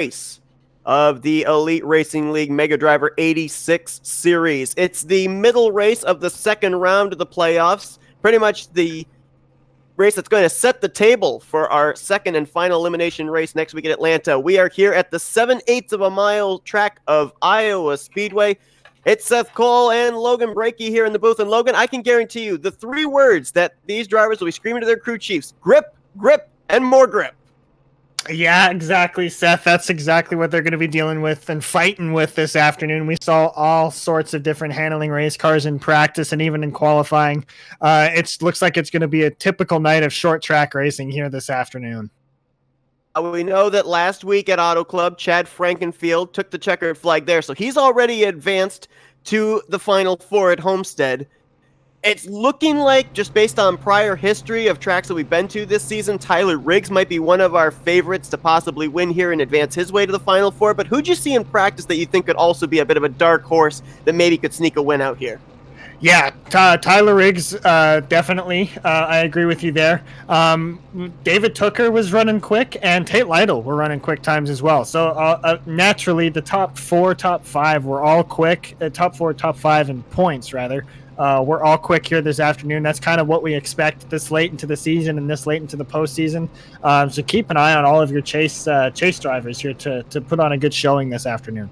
race of the Elite Racing League MegaDriver86 series. It's the middle race of the second round of the playoffs, pretty much the race that's going to set the table for our second and final elimination race next week in Atlanta. We are here at the 7/8 of a mile track of Iowa Speedway. It's Seth Cole and Logan Brakey here in the booth. And Logan, I can guarantee you the three words that these drivers will be screaming to their crew chiefs: grip, grip, and more grip. Yeah, exactly, Seth. That's exactly what they're going to be dealing with and fighting with this afternoon. We saw all sorts of different handling race cars in practice and even in qualifying. It looks like it's going to be a typical night of short track racing here this afternoon. We know that last week at Auto Club, Chad Frankenfield took the checkered flag there, so he's already advanced to the Final Four at Homestead. It's looking like, just based on prior history of tracks that we've been to this season, Tyler Riggs might be one of our favorites to possibly win here and advance his way to the Final Four. But who'd you see in practice that you think could also be a bit of a dark horse that maybe could sneak a win out here? Yeah, Tyler Riggs, definitely. I agree with you there. David Tooker was running quick, and Tate Lytle were running quick times as well. So naturally, the top 4, top 5 were all quick. Top 4, top 5 in points, rather. We're all quick here this afternoon. That's kind of what we expect this late into the season and this late into the postseason. So keep an eye on all of your chase drivers here to put on a good showing this afternoon.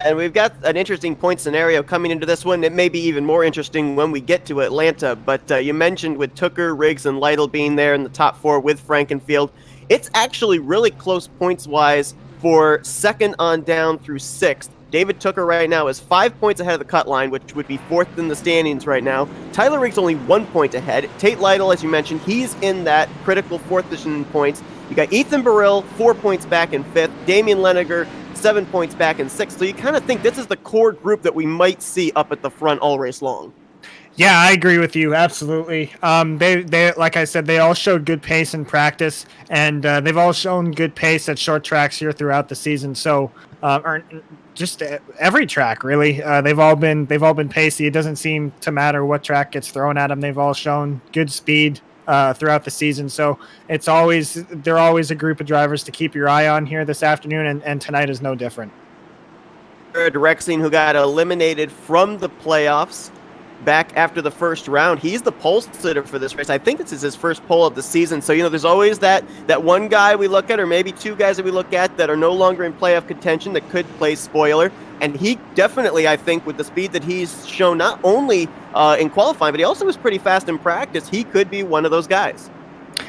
And we've got an interesting point scenario coming into this one. It may be even more interesting when we get to Atlanta, but you mentioned with Tooker, Riggs, and Lytle being there in the top 4 with Frankenfield. It's actually really close points-wise for second on down through 6th. David Tooker right now is 5 points ahead of the cut line, which would be 4th in the standings right now. Tyler Riggs only 1 point ahead. Tate Lytle, as you mentioned, he's in that critical 4th position in points. You got Ethan Burrill, 4 points back in 5th. Damian Leniger, 7 points back in 6th. So you kind of think this is the core group that we might see up at the front all race long. Yeah, I agree with you. Absolutely. They like I said, they all showed good pace in practice, and they've all shown good pace at short tracks here throughout the season. So, or just every track really. They've all been pacey. It doesn't seem to matter what track gets thrown at them. They've all shown good speed throughout the season. So they're always a group of drivers to keep your eye on here this afternoon, and tonight is no different. Rexing, who got eliminated from the playoffs back after the first round. He's the pole sitter for this race. I think this is his first pole of the season. So, there's always that one guy we look at, or maybe two guys that we look at that are no longer in playoff contention that could play spoiler. And he definitely, I think, with the speed that he's shown, not only in qualifying, but he also was pretty fast in practice. He could be one of those guys.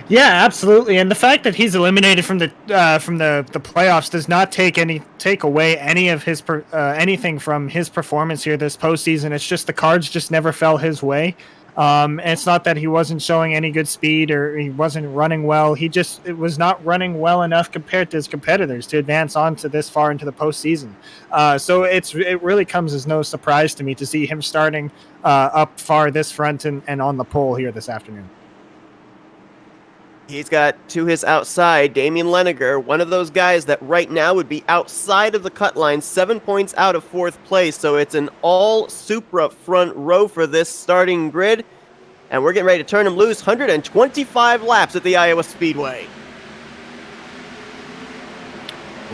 Yeah, absolutely. And the fact that he's eliminated from the playoffs does not take away any of his anything from his performance here this postseason. It's just the cards just never fell his way. And it's not that he wasn't showing any good speed or he wasn't running well. It was not running well enough compared to his competitors to advance on to this far into the postseason. So it really comes as no surprise to me to see him starting up far this front and on the pole here this afternoon. He's got to his outside Damian Leniger, one of those guys that right now would be outside of the cut line, 7 points out of 4th place. So it's an all Supra front row for this starting grid. And we're getting ready to turn him loose. 125 laps at the Iowa Speedway.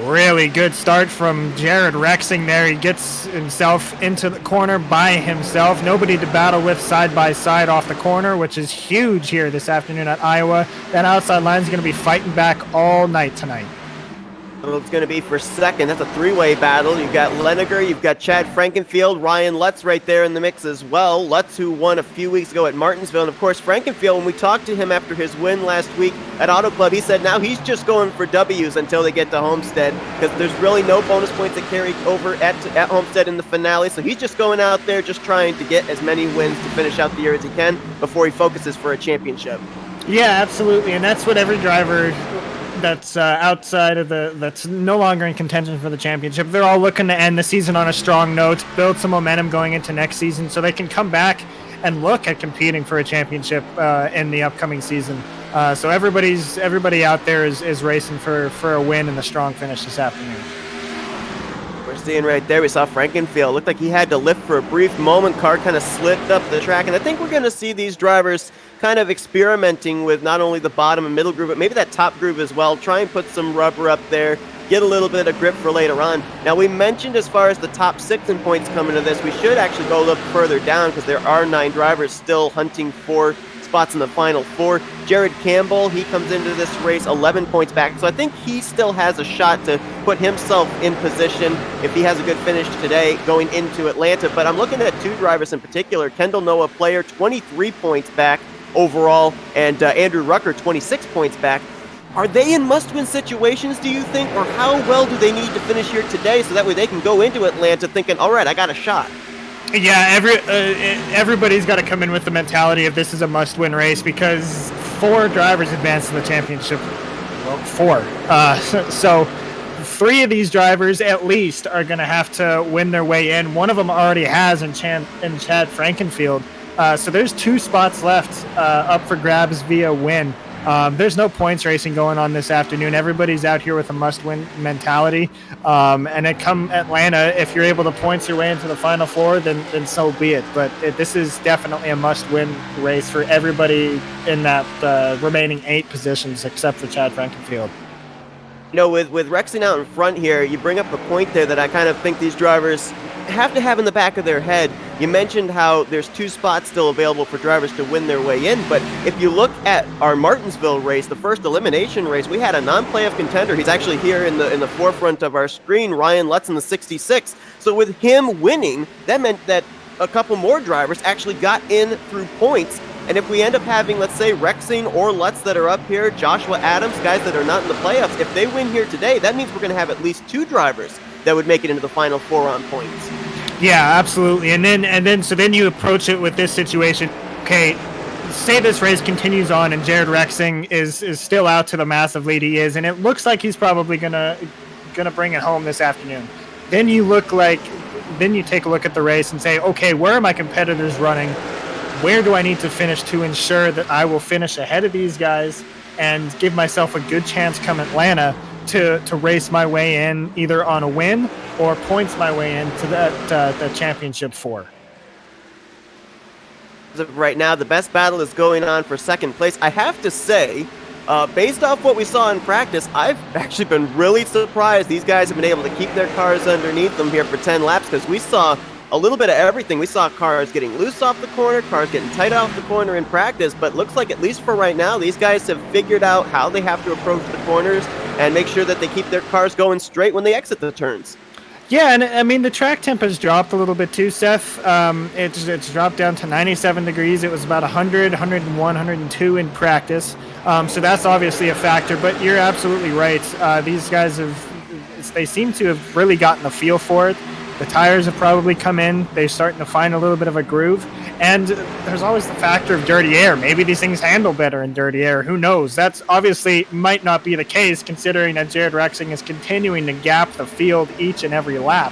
Really good start from Jared Rexing there. He gets himself into the corner by himself. Nobody to battle with side by side off the corner, which is huge here this afternoon at Iowa. That outside line is going to be fighting back all night tonight. Well, it's going to be for second. That's a 3-way battle. You've got Leniger, you've got Chad Frankenfield, Ryan Lutz right there in the mix as well. Lutz, who won a few weeks ago at Martinsville. And, of course, Frankenfield, when we talked to him after his win last week at Auto Club, he said now he's just going for W's until they get to Homestead because there's really no bonus points that carry over at Homestead in the finale. So he's just going out there just trying to get as many wins to finish out the year as he can before he focuses for a championship. Yeah, absolutely. And that's what every driver that's outside of that's no longer in contention for the championship. They're all looking to end the season on a strong note, build some momentum going into next season so they can come back and look at competing for a championship in the upcoming season. So everybody out there is racing for a win and a strong finish this afternoon. We're seeing right there, we saw Frankenfield. Looked like he had to lift for a brief moment. Car kind of slid up the track. And I think we're going to see these drivers kind of experimenting with not only the bottom and middle groove, but maybe that top groove as well. Try and put some rubber up there, get a little bit of grip for later on. Now, we mentioned as far as the top 6 in points coming to this, we should actually go a little further down because there are 9 drivers still hunting for spots in the final 4. Jared Campbell, he comes into this race 11 points back, so I think he still has a shot to put himself in position if he has a good finish today going into Atlanta. But I'm looking at 2 drivers in particular. Kendall Noah Player, 23 points back overall, and Andrew Rucker, 26 points back. Are they in must-win situations, do you think, or how well do they need to finish here today so that way they can go into Atlanta thinking, all right, I got a shot? Yeah, everybody's got to come in with the mentality of this is a must-win race because 4 drivers advanced to the championship. Well, 4. So 3 of these drivers at least are going to have to win their way in. One of them already has in Chad Frankenfield. So there's 2 spots left up for grabs via win. There's no points racing going on this afternoon. Everybody's out here with a must-win mentality. And it come Atlanta, if you're able to points your way into the Final 4, then so be it. But this is definitely a must-win race for everybody in that remaining 8 positions except for Chad Frankenfield. You know, with Rexing out in front here, you bring up a point there that I kind of think these drivers have to have in the back of their head. You mentioned how there's 2 spots still available for drivers to win their way in, but if you look at our Martinsville race, the first elimination race, we had a non-playoff contender. He's actually here in the forefront of our screen, Ryan Lutz in the 66. So with him winning, that meant that a couple more drivers actually got in through points. And if we end up having, let's say, Rexing or Lutz that are up here, Joshua Adams, guys that are not in the playoffs, if they win here today, that means we're going to have at least 2 drivers that would make it into the Final 4 on points. Yeah, absolutely. And then you approach it with this situation. Okay, say this race continues on and Jared Rexing is still out to the massive lead he is, and it looks like he's probably gonna bring it home this afternoon. Then you take a look at the race and say, okay, where are my competitors running? Where do I need to finish to ensure that I will finish ahead of these guys and give myself a good chance come Atlanta to race my way in either on a win or points my way into that championship 4. Right now, the best battle is going on for second place. I have to say, based off what we saw in practice, I've actually been really surprised these guys have been able to keep their cars underneath them here for 10 laps because we saw a little bit of everything. We saw cars getting loose off the corner, cars getting tight off the corner in practice, but looks like at least for right now, these guys have figured out how they have to approach the corners and make sure that they keep their cars going straight when they exit the turns. Yeah, and I mean, the track temp has dropped a little bit too, Seth. It's dropped down to 97 degrees. It was about 100, 101, 102 in practice. So that's obviously a factor, but you're absolutely right. These guys they seem to have really gotten the feel for it. The tires have probably come in. They're starting to find a little bit of a groove. And there's always the factor of dirty air. Maybe these things handle better in dirty air. Who knows? That's obviously might not be the case considering that Jared Rexing is continuing to gap the field each and every lap.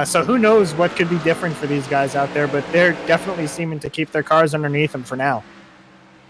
So who knows what could be different for these guys out there, but they're definitely seeming to keep their cars underneath them for now.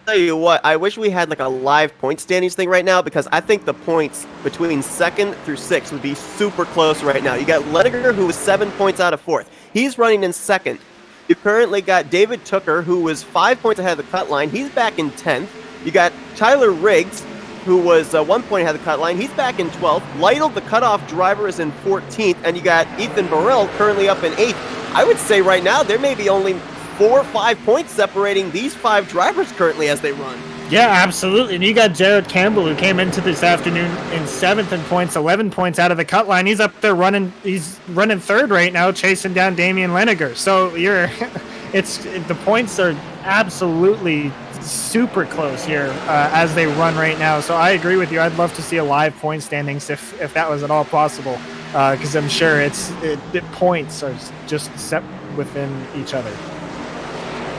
Tell you what, I wish we had like a live point standings thing right now because I think the points between 2nd through 6th would be super close right now. You got Lediger, who was 7 points out of 4th. He's running in 2nd. You currently got David Tooker, who was 5 points ahead of the cut line. He's back in 10th. You got Tyler Riggs, who was 1 point ahead of the cut line. He's back in 12th. Lytle, the cutoff driver, is in 14th. And you got Ethan Burrell currently up in 8th. I would say right now there may be only 4 or 5 points separating these 5 drivers currently as they run. Yeah, absolutely. And you got Jared Campbell, who came into this afternoon in 7th in points, 11 points out of the cut line. He's up there he's running 3rd right now, chasing down Damian Leniger. So the points are absolutely super close here as they run right now. So I agree with you. I'd love to see a live point standings if that was at all possible, because I'm sure the points are just set within each other.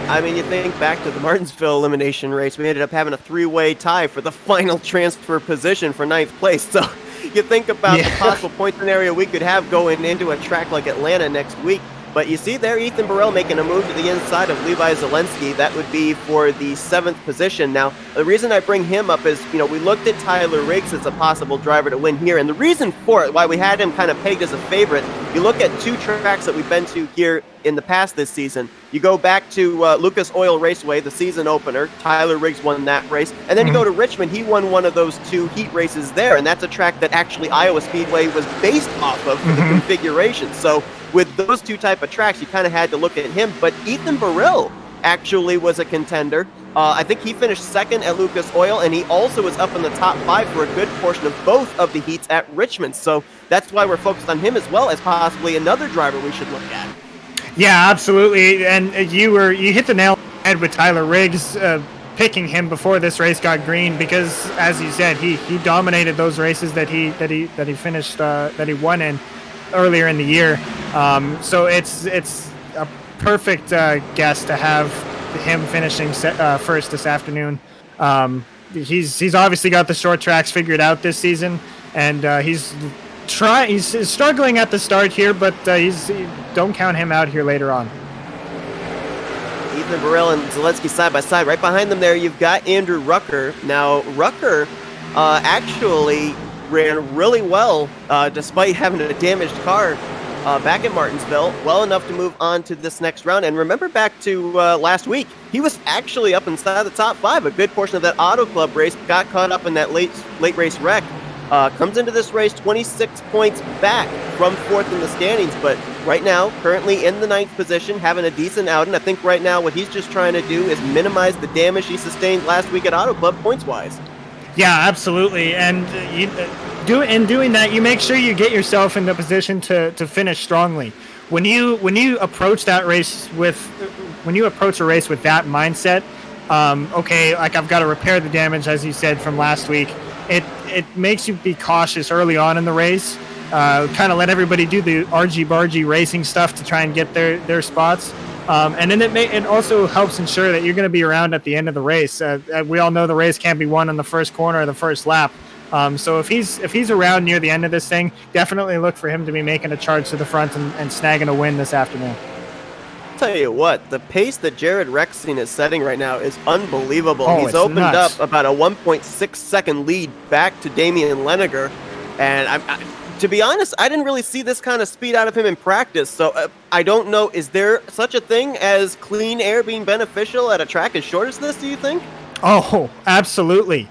I mean, you think back to the Martinsville elimination race, we ended up having a 3-way tie for the final transfer position for 9th place. So you think about the possible point scenario we could have going into a track like Atlanta next week. But you see there, Ethan Burrell making a move to the inside of Levi Zelensky. That would be for the 7th position. Now, the reason I bring him up is, we looked at Tyler Riggs as a possible driver to win here. And the reason for it, why we had him kind of pegged as a favorite, You look at two tracks that we've been to here in the past this season. You go back to Lucas Oil Raceway, the season opener. Tyler Riggs won that race. And then you go to Richmond. He won one of those two heat races there. And that's a track that actually Iowa Speedway was based off of for the configuration. So with those two type of tracks, you kind of had to look at him. But Ethan Burrill actually was a contender. I think he finished second at Lucas Oil, and he also was up in the top 5 for a good portion of both of the heats at Richmond. So that's why we're focused on him as well as possibly another driver we should look at. Yeah, absolutely. And you hit the nail on the head with Tyler Riggs picking him before this race got green, because as you said, he dominated those races that he finished that he won in earlier in the year. So it's a perfect guess to have him finishing first this afternoon. He's obviously got the short tracks figured out this season, and he's struggling at the start here, but don't count him out here later on. Ethan Burrill and Zalewski side by side. Right behind them there, you've got Andrew Rucker. Now, Rucker actually ran really well despite having a damaged car back at Martinsville, well enough to move on to this next round. And remember back to last week, he was actually up inside the top 5. A good portion of that Auto Club race, got caught up in that late race wreck. Comes into this race 26 points back from 4th in the standings, but right now, currently in the 9th position, having a decent outing. I think right now what he's just trying to do is minimize the damage he sustained last week at Auto Club points-wise. Yeah, absolutely. And in doing that, you make sure you get yourself in the position to finish strongly. When you approach a race with that mindset, okay, like I've got to repair the damage, as you said, from last week. It makes you be cautious early on in the race, kind of let everybody do the argy-bargy racing stuff to try and get their spots. And then it also helps ensure that you're going to be around at the end of the race. We all know the race can't be won in the first corner or the first lap. So if he's around near the end of this thing, definitely look for him to be making a charge to the front and snagging a win this afternoon. Tell you what, the pace that Jared Rexing is setting right now is unbelievable. He's opened nuts. up about a 1.6 second lead back to Damian Leniger, and to be honest, I didn't really see this kind of speed out of him in practice. So I don't know, is there such a thing as clean air being beneficial at a track as short as this, do you think? Oh, absolutely.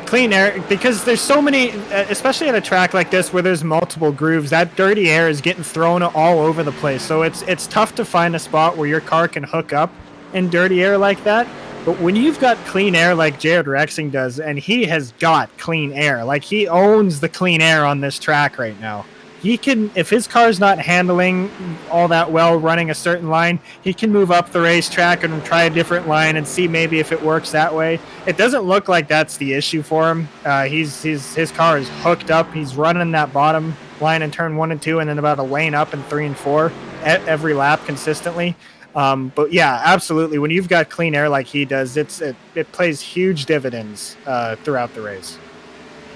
Clean air, because there's so many, especially at a track like this where there's multiple grooves, that dirty air is getting thrown all over the place. So it's tough to find a spot where your car can hook up in dirty air like that. But when you've got clean air like Jared Rexing does, and he has got clean air, like he owns the clean air on this track right now. He can, if his car's not handling all that well running a certain line, he can move up the racetrack and try a different line and see maybe if it works that way. It doesn't look like that's the issue for him. His car is hooked up. He's running that bottom line in turn 1 and 2, and then about a lane up in 3 and 4 at every lap consistently. But yeah, absolutely. When you've got clean air like he does, it plays huge dividends throughout the race.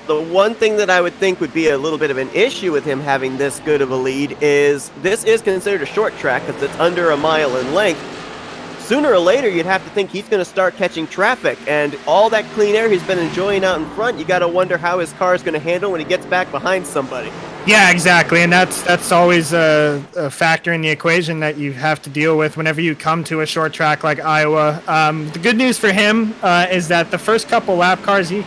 The one thing that I would think would be a little bit of an issue with him having this good of a lead is this is considered a short track because it's under a mile in length. Sooner or later, you'd have to think he's going to start catching traffic, and all that clean air he's been enjoying out in front, you got to wonder how his car is going to handle when he gets back behind somebody. Yeah, exactly, and that's always a factor in the equation that you have to deal with whenever you come to a short track like Iowa. The good news for him is that the first couple lap cars he's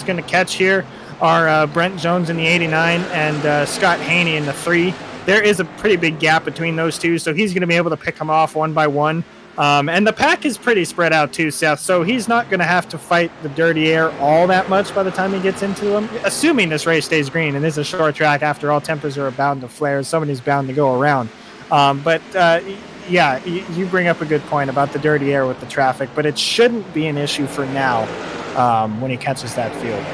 going to catch here are Brent Jones in the 89 and Scott Haney in the 3. There is a pretty big gap between those two, so he's going to be able to pick them off one by one. And the pack is pretty spread out too, Seth, so he's not going to have to fight the dirty air all that much by the time he gets into them, assuming this race stays green. And it's a short track. After all, tempers are bound to flare. Somebody's bound to go around. Yeah, you bring up a good point about the dirty air with the traffic, but it shouldn't be an issue for now when he catches that field.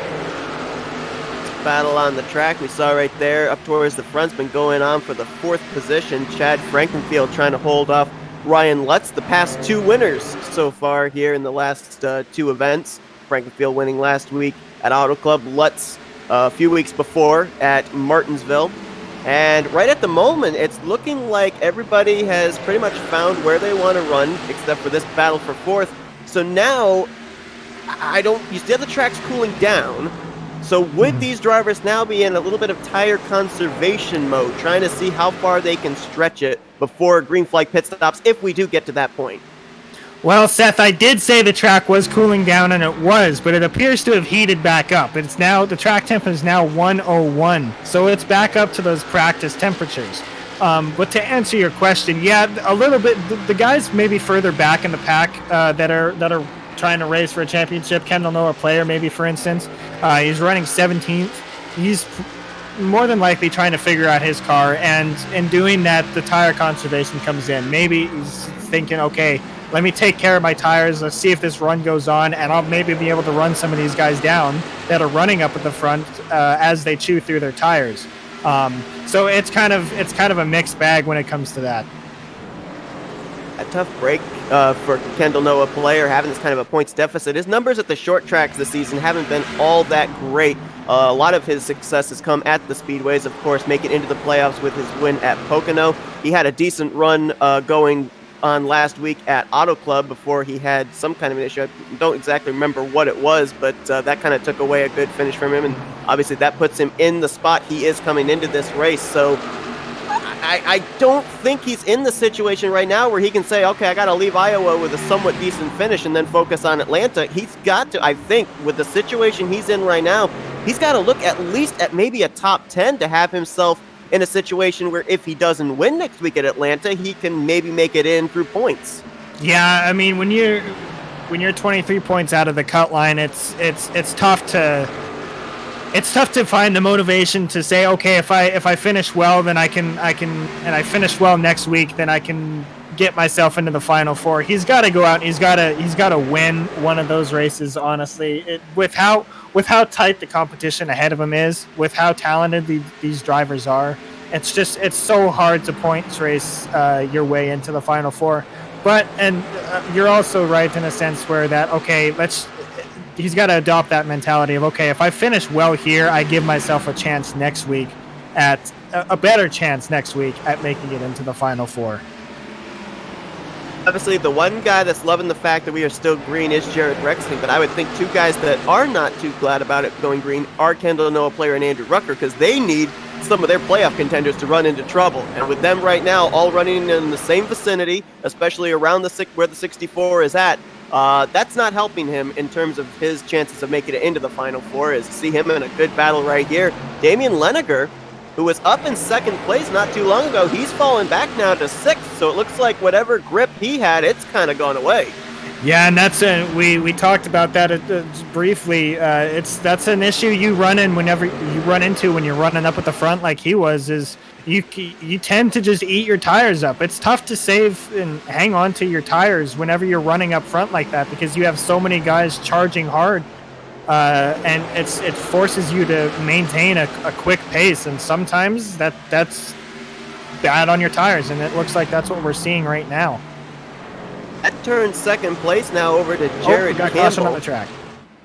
Battle on the track we saw right there up towards the front's been going on for the 4th position. Chad Frankenfield trying to hold off Ryan Lutz, the past 2 winners so far here in the last 2 events. Frankenfield winning last week at Auto Club, Lutz a few weeks before at Martinsville. And right at the moment, it's looking like everybody has pretty much found where they want to run, except for this battle for 4th. So now, you see the track's cooling down, So would these drivers now be in a little bit of tire conservation mode, trying to see how far they can stretch it before green flag pit stops if we do get to that point? Well, Seth, I did say the track was cooling down, and it was, but it appears to have heated back up. It's now, the track temp is now 101, so it's back up to those practice temperatures. But to answer your question, yeah, a little bit. The guys maybe further back in the pack that are trying to race for a championship. Kendall Noah Player, maybe for instance, he's running 17th. He's more than likely trying to figure out his car, and in doing that, the tire conservation comes in. Maybe he's thinking, okay, let me take care of my tires. Let's see if this run goes on, and I'll maybe be able to run some of these guys down that are running up at the front as they chew through their tires. So it's kind of a mixed bag when it comes to that. A tough break for Kendall Noah Player, having this kind of a points deficit. His numbers at the short tracks this season haven't been all that great. A lot of his success has come at the speedways, of course, making it into the playoffs with his win at Pocono. He had a decent run going on last week at Auto Club before he had some kind of an issue. I don't exactly remember what it was, but that kind of took away a good finish from him, and obviously that puts him in the spot he is coming into this race. So I don't think he's in the situation right now where he can say, okay, I got to leave Iowa with a somewhat decent finish and then focus on Atlanta. He's got to, I think, with the situation he's in right now, he's got to look at least at maybe a top 10 to have himself in a situation where if he doesn't win next week at Atlanta, he can maybe make it in through points. Yeah, I mean, when you're 23 points out of the cut line, it's tough to find the motivation to say, okay, if I finish well, then I can and I finish well next week, then I can get myself into the Final Four. He's got to go out and he's got to win one of those races. Honestly, with how tight the competition ahead of him is, with how talented these drivers are, it's so hard to points race your way into the Final Four. But you're also right in a sense where that, okay, he's got to adopt that mentality of, okay, if I finish well here, I give myself a chance next week a better chance next week at making it into the Final Four. Obviously, the one guy that's loving the fact that we are still green is Jared Rexling, but I would think two guys that are not too glad about it going green are Kendall Noah Player and Andrew Rucker, because they need some of their playoff contenders to run into trouble. And with them right now all running in the same vicinity, especially around where the 64 is at, that's not helping him in terms of his chances of making it into the Final Four. Is to see him in a good battle right here. Damian Leniger, who was up in second place not too long ago, he's fallen back now to sixth, so it looks like whatever grip he had, it's kind of gone away. Yeah, and that's we talked about that briefly. That's an issue you run into when you're running up at the front like he was. Is you tend to just eat your tires up. It's tough to save and hang on to your tires whenever you're running up front like that, because you have so many guys charging hard, and it forces you to maintain a quick pace, and sometimes that's bad on your tires, and it looks like that's what we're seeing right now. That turns second place now over to Jared we got Campbell. caution on the track.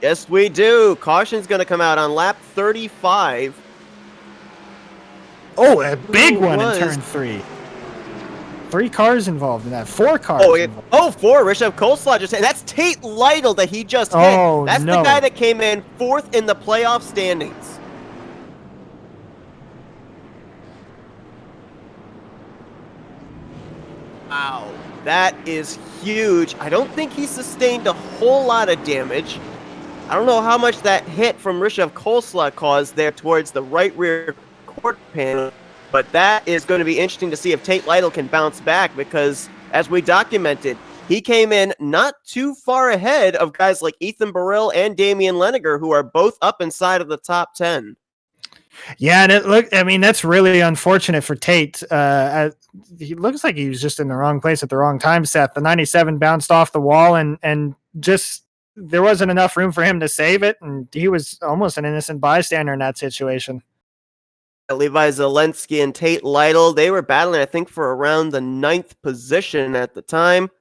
Yes, we do. Caution's going to come out on lap 35. Oh, a big one in turn 3. 3 cars involved in that. 4 cars. Four. Rishabh Coleslaw just hit. That's Tate Lytle that he just hit. That's the guy that came in 4th in the playoff standings. Wow. That is huge. I don't think he sustained a whole lot of damage. I don't know how much that hit from Rishabh Coleslaw caused there towards the right rear quarter panel, but that is going to be interesting to see if Tate Lytle can bounce back, because as we documented, he came in not too far ahead of guys like Ethan Burrell and Damian Leniger, who are both up inside of the top 10. Yeah, and that's really unfortunate for Tate. He looks like he was just in the wrong place at the wrong time, Seth. The 97 bounced off the wall, and just there wasn't enough room for him to save it, and he was almost an innocent bystander in that situation. Levi Zelensky and Tate Lytle, they were battling, I think, for around the 9th position at the time.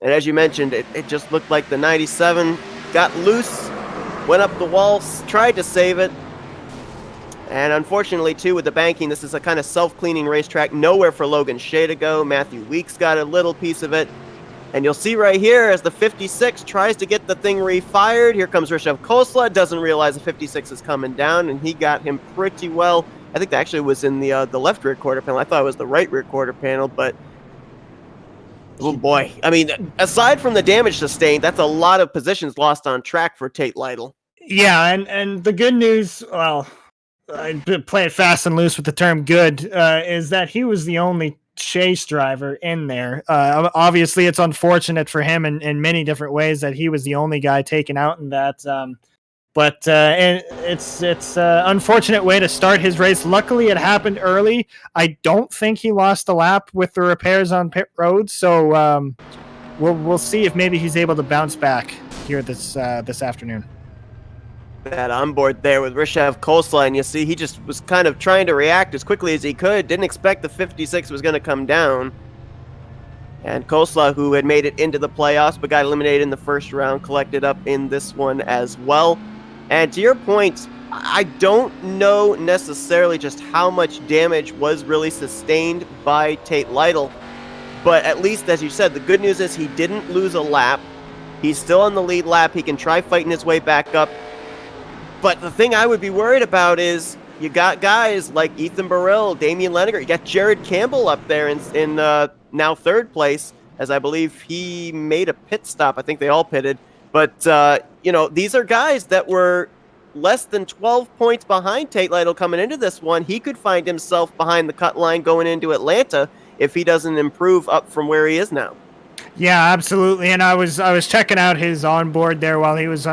And as you mentioned, it just looked like the 97 got loose, went up the wall, tried to save it. And unfortunately, too, with the banking, this is a kind of self-cleaning racetrack. Nowhere for Logan Shea to go. Matthew Weeks got a little piece of it. And you'll see right here as the 56 tries to get the thing refired. Here comes Rishev Kosla, doesn't realize the 56 is coming down, and he got him pretty well. I think that actually was in the left rear quarter panel. I thought it was the right rear quarter panel, but oh boy. I mean, aside from the damage sustained, that's a lot of positions lost on track for Tate Lytle. Yeah, and the good news, well, I play it fast and loose with the term good, is that he was the only chase driver in there. Obviously, it's unfortunate for him in many different ways that he was the only guy taken out in that. But it's unfortunate way to start his race. Luckily, it happened early. I don't think he lost a lap with the repairs on pit road, so we'll see if maybe he's able to bounce back here this afternoon. That onboard there with Rishev Kosla, and you see he just was kind of trying to react as quickly as he could. Didn't expect the 56 was going to come down. And Kosla, who had made it into the playoffs but got eliminated in the first round, collected up in this one as well. And to your point, I don't know necessarily just how much damage was really sustained by Tate Lytle. But at least, as you said, the good news is he didn't lose a lap. He's still on the lead lap. He can try fighting his way back up. But the thing I would be worried about is you got guys like Ethan Burrell, Damian Leninger. You got Jared Campbell up there in now third place, as I believe he made a pit stop. I think they all pitted. But, these are guys that were less than 12 points behind Tate Lytle coming into this one. He could find himself behind the cut line going into Atlanta if he doesn't improve up from where he is now. Yeah, absolutely. And I was checking out his onboard there while he was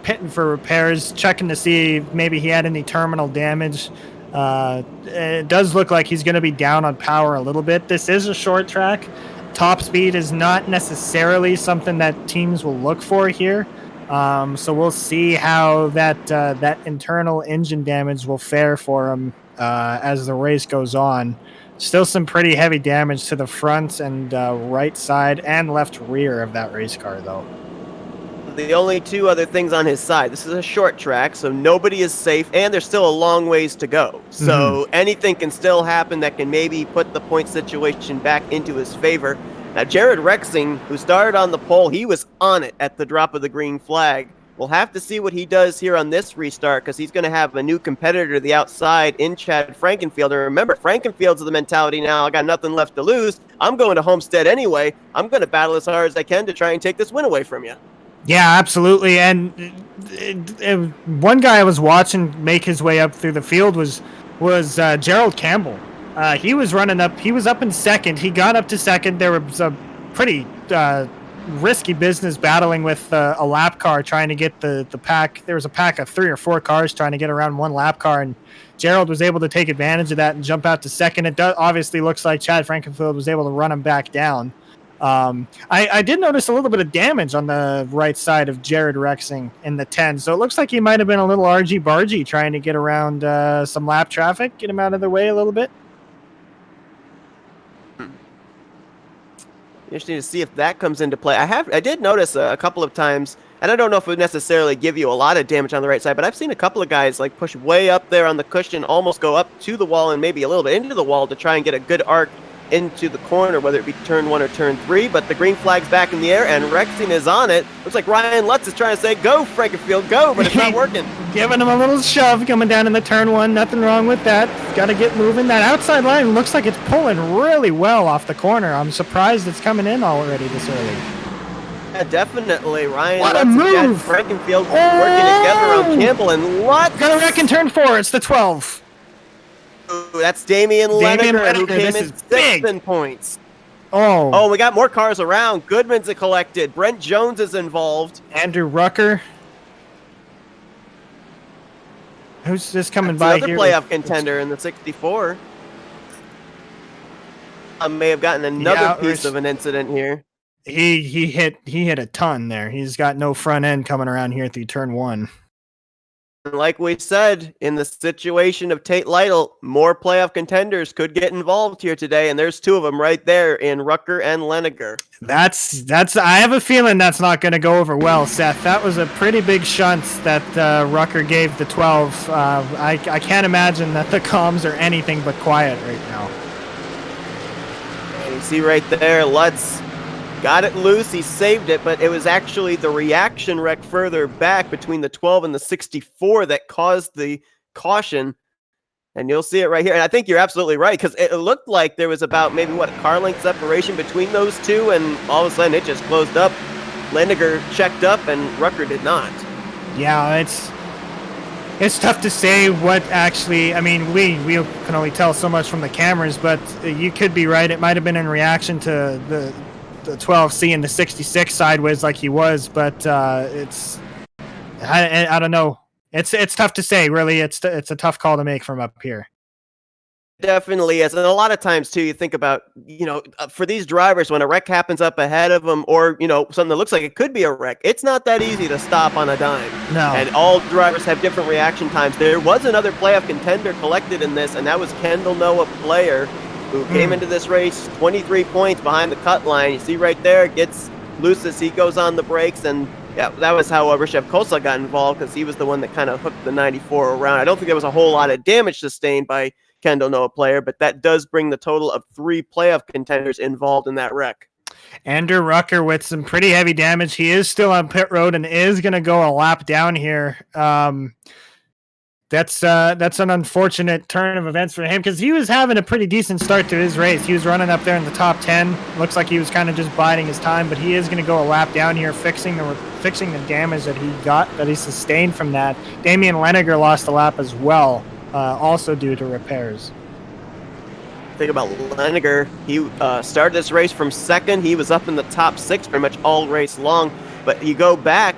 pitting for repairs, checking to see if maybe he had any terminal damage. It does look like he's going to be down on power a little bit. This is a short track. Top speed is not necessarily something that teams will look for here. So we'll see how that internal engine damage will fare for him as the race goes on. Still some pretty heavy damage to the front and right side and left rear of that race car, though. The only two other things on his side, this is a short track, so nobody is safe, and there's still a long ways to go. So anything can still happen that can maybe put the point situation back into his favor. Now, Jared Rexing, who started on the pole, he was on it at the drop of the green flag. We'll have to see what he does here on this restart because he's going to have a new competitor to the outside in Chad Frankenfield. And remember, Frankenfield's the mentality now. I got nothing left to lose. I'm going to Homestead anyway. I'm going to battle as hard as I can to try and take this win away from you. Yeah, absolutely. And one guy I was watching make his way up through the field was Gerald Campbell. He was running up. He was up in second. He got up to second. There was a pretty risky business battling with a lap car trying to get the pack. There was a pack of 3 or 4 cars trying to get around one lap car, and Gerald was able to take advantage of that and jump out to second. It obviously looks like Chad Frankenfield was able to run him back down. I did notice a little bit of damage on the right side of Jared Rexing in the 10, so it looks like he might have been a little argy-bargy trying to get around some lap traffic, get him out of the way a little bit. Interesting to see if that comes into play. I did notice a couple of times, and I don't know if it would necessarily give you a lot of damage on the right side, but I've seen a couple of guys like push way up there on the cushion, almost go up to the wall and maybe a little bit into the wall to try and get a good arc into the corner, whether it be turn 1 or turn 3, but the green flag's back in the air and Rexing is on it. Looks like Ryan Lutz is trying to say, go Frankenfield, go, but it's not working. Giving him a little shove coming down in the turn 1, nothing wrong with that. Got to get moving. That outside line looks like it's pulling really well off the corner. I'm surprised it's coming in already this early. Yeah, definitely. Ryan what Lutz a move! And Frankenfield working together on Campbell and Lutz. Got a wreck in turn 4, it's the 12. Ooh, that's Damian Leninger, who came in 6th in points. Oh, we got more cars around. Goodman's collected. Brent Jones is involved. Andrew Rucker. Who's just coming by here? Another playoff contender in the 64. I may have gotten another piece of an incident here. He hit a ton there. He's got no front end coming around here through turn 1. Like we said, in the situation of Tate Lytle, more playoff contenders could get involved here today, and there's 2 of them right there in Rucker and Leninger. That's. I have a feeling that's not going to go over well, Seth. That was a pretty big shunt that Rucker gave the 12. I can't imagine that the comms are anything but quiet right now. And you see right there, Lutz got it loose, he saved it, but it was actually the reaction wreck further back between the 12 and the 64 that caused the caution. And you'll see it right here. And I think you're absolutely right, because it looked like there was about maybe, what, a car length separation between those two, and all of a sudden it just closed up. Lendiger checked up, and Rucker did not. Yeah, it's tough to say what actually. I mean, we can only tell so much from the cameras, but you could be right. It might have been in reaction to the 12C and the 66 sideways like he was, but I don't know. It's tough to say, really. It's a tough call to make from up here. Definitely is. And a lot of times, too, you think about, for these drivers, when a wreck happens up ahead of them, or, something that looks like it could be a wreck, it's not that easy to stop on a dime. No. And all drivers have different reaction times. There was another playoff contender collected in this, and that was Kendall Noah Player, who came into this race 23 points behind the cut line. You see right there, gets loose as he goes on the brakes, and yeah, that was how Rishev Kosa got involved, because he was the one that kind of hooked the 94 around. I don't think there was a whole lot of damage sustained by Kendall Noah Player, but that does bring the total of 3 playoff contenders involved in that wreck. Andrew Rucker with some pretty heavy damage. He is still on pit road and is going to go a lap down here. That's an unfortunate turn of events for him, because he was having a pretty decent start to his race. He was running up there in the top 10. Looks like he was kind of just biding his time, but he is going to go a lap down here, fixing the damage that he sustained from that. Damian Leniger lost a lap as well, also due to repairs. Think about Leniger. He started this race from second. He was up in the top 6 pretty much all race long. But you go back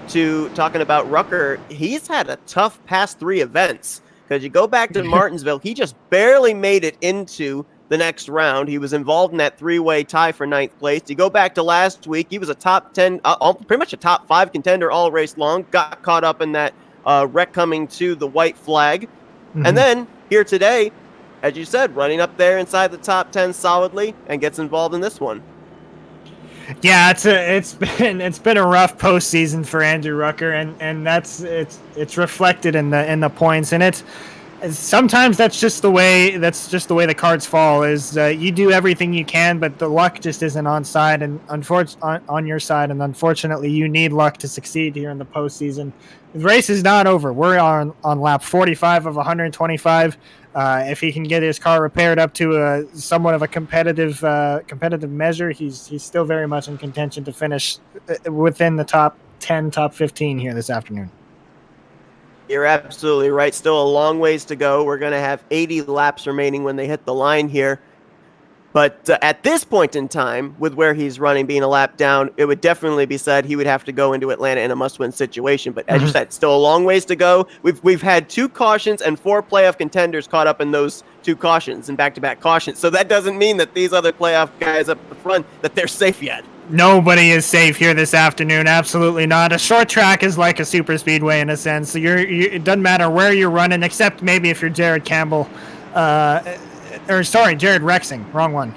to talking about Rucker, he's had a tough past 3 events. Because you go back to Martinsville, he just barely made it into the next round. He was involved in that 3-way tie for 9th place. You go back to last week, he was a top 10, pretty much a top 5 contender all race long. Got caught up in that wreck coming to the white flag. And then here today, as you said, running up there inside the top 10 solidly, and gets involved in this one. Yeah, it's been a rough postseason for Andrew Rucker, and it's reflected in the points, and sometimes that's just the way the cards fall. Is you do everything you can, but the luck just isn't on your side, and unfortunately, you need luck to succeed here in the postseason. The race is not over. We're on lap 45 of 125. If he can get his car repaired up to somewhat of a competitive measure, he's still very much in contention to finish within the top 10, top 15 here this afternoon. You're absolutely right. Still a long ways to go. We're going to have 80 laps remaining when they hit the line here. But at this point in time, with where he's running, being a lap down, it would definitely be said he would have to go into Atlanta in a must-win situation. But as you said, still a long ways to go. We've had 2 cautions and 4 playoff contenders caught up in those 2 cautions and back-to-back cautions. So that doesn't mean that these other playoff guys up the front, that they're safe yet. Nobody is safe here this afternoon. Absolutely not. A short track is like a super speedway in a sense. So it doesn't matter where you're running, except maybe if you're Jared Campbell. Jared Rexing. Wrong one.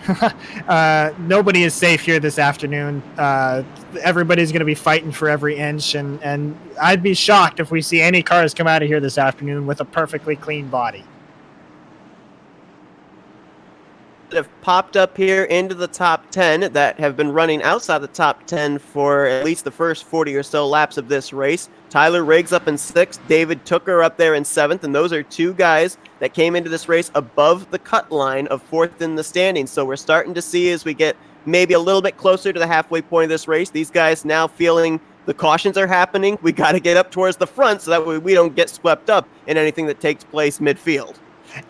Nobody is safe here this afternoon. Everybody's going to be fighting for every inch, and I'd be shocked if we see any cars come out of here this afternoon with a perfectly clean body. Have popped up here into the top 10 that have been running outside the top 10 for at least the first 40 or so laps of this race. Tyler Riggs up in 6th, David Tooker up there in 7th, and those are 2 guys that came into this race above the cut line of 4th in the standings. So we're starting to see, as we get maybe a little bit closer to the halfway point of this race, these guys now feeling the cautions are happening. We got to get up towards the front so that way we don't get swept up in anything that takes place midfield.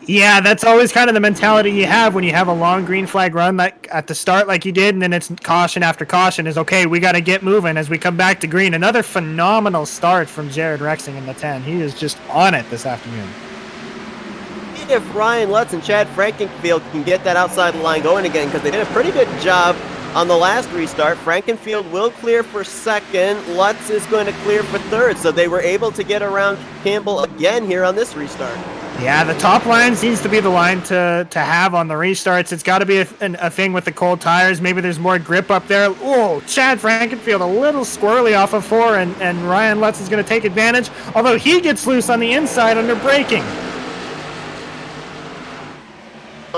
Yeah, that's always kind of the mentality you have when you have a long green flag run like at the start like you did, and then it's caution after caution is, okay, we got to get moving as we come back to green. Another phenomenal start from Jared Rexing in the 10. He is just on it this afternoon. If Ryan Lutz and Chad Frankenfield can get that outside line going again, because they did a pretty good job on the last restart. Frankenfield will clear for 2nd. Lutz is going to clear for 3rd, so they were able to get around Campbell again here on this restart. Yeah, the top line seems to be the line to have on the restarts. It's got to be a thing with the cold tires. Maybe there's more grip up there. Oh, Chad Frankenfield a little squirrely off of 4, and Ryan Lutz is going to take advantage, although he gets loose on the inside under braking.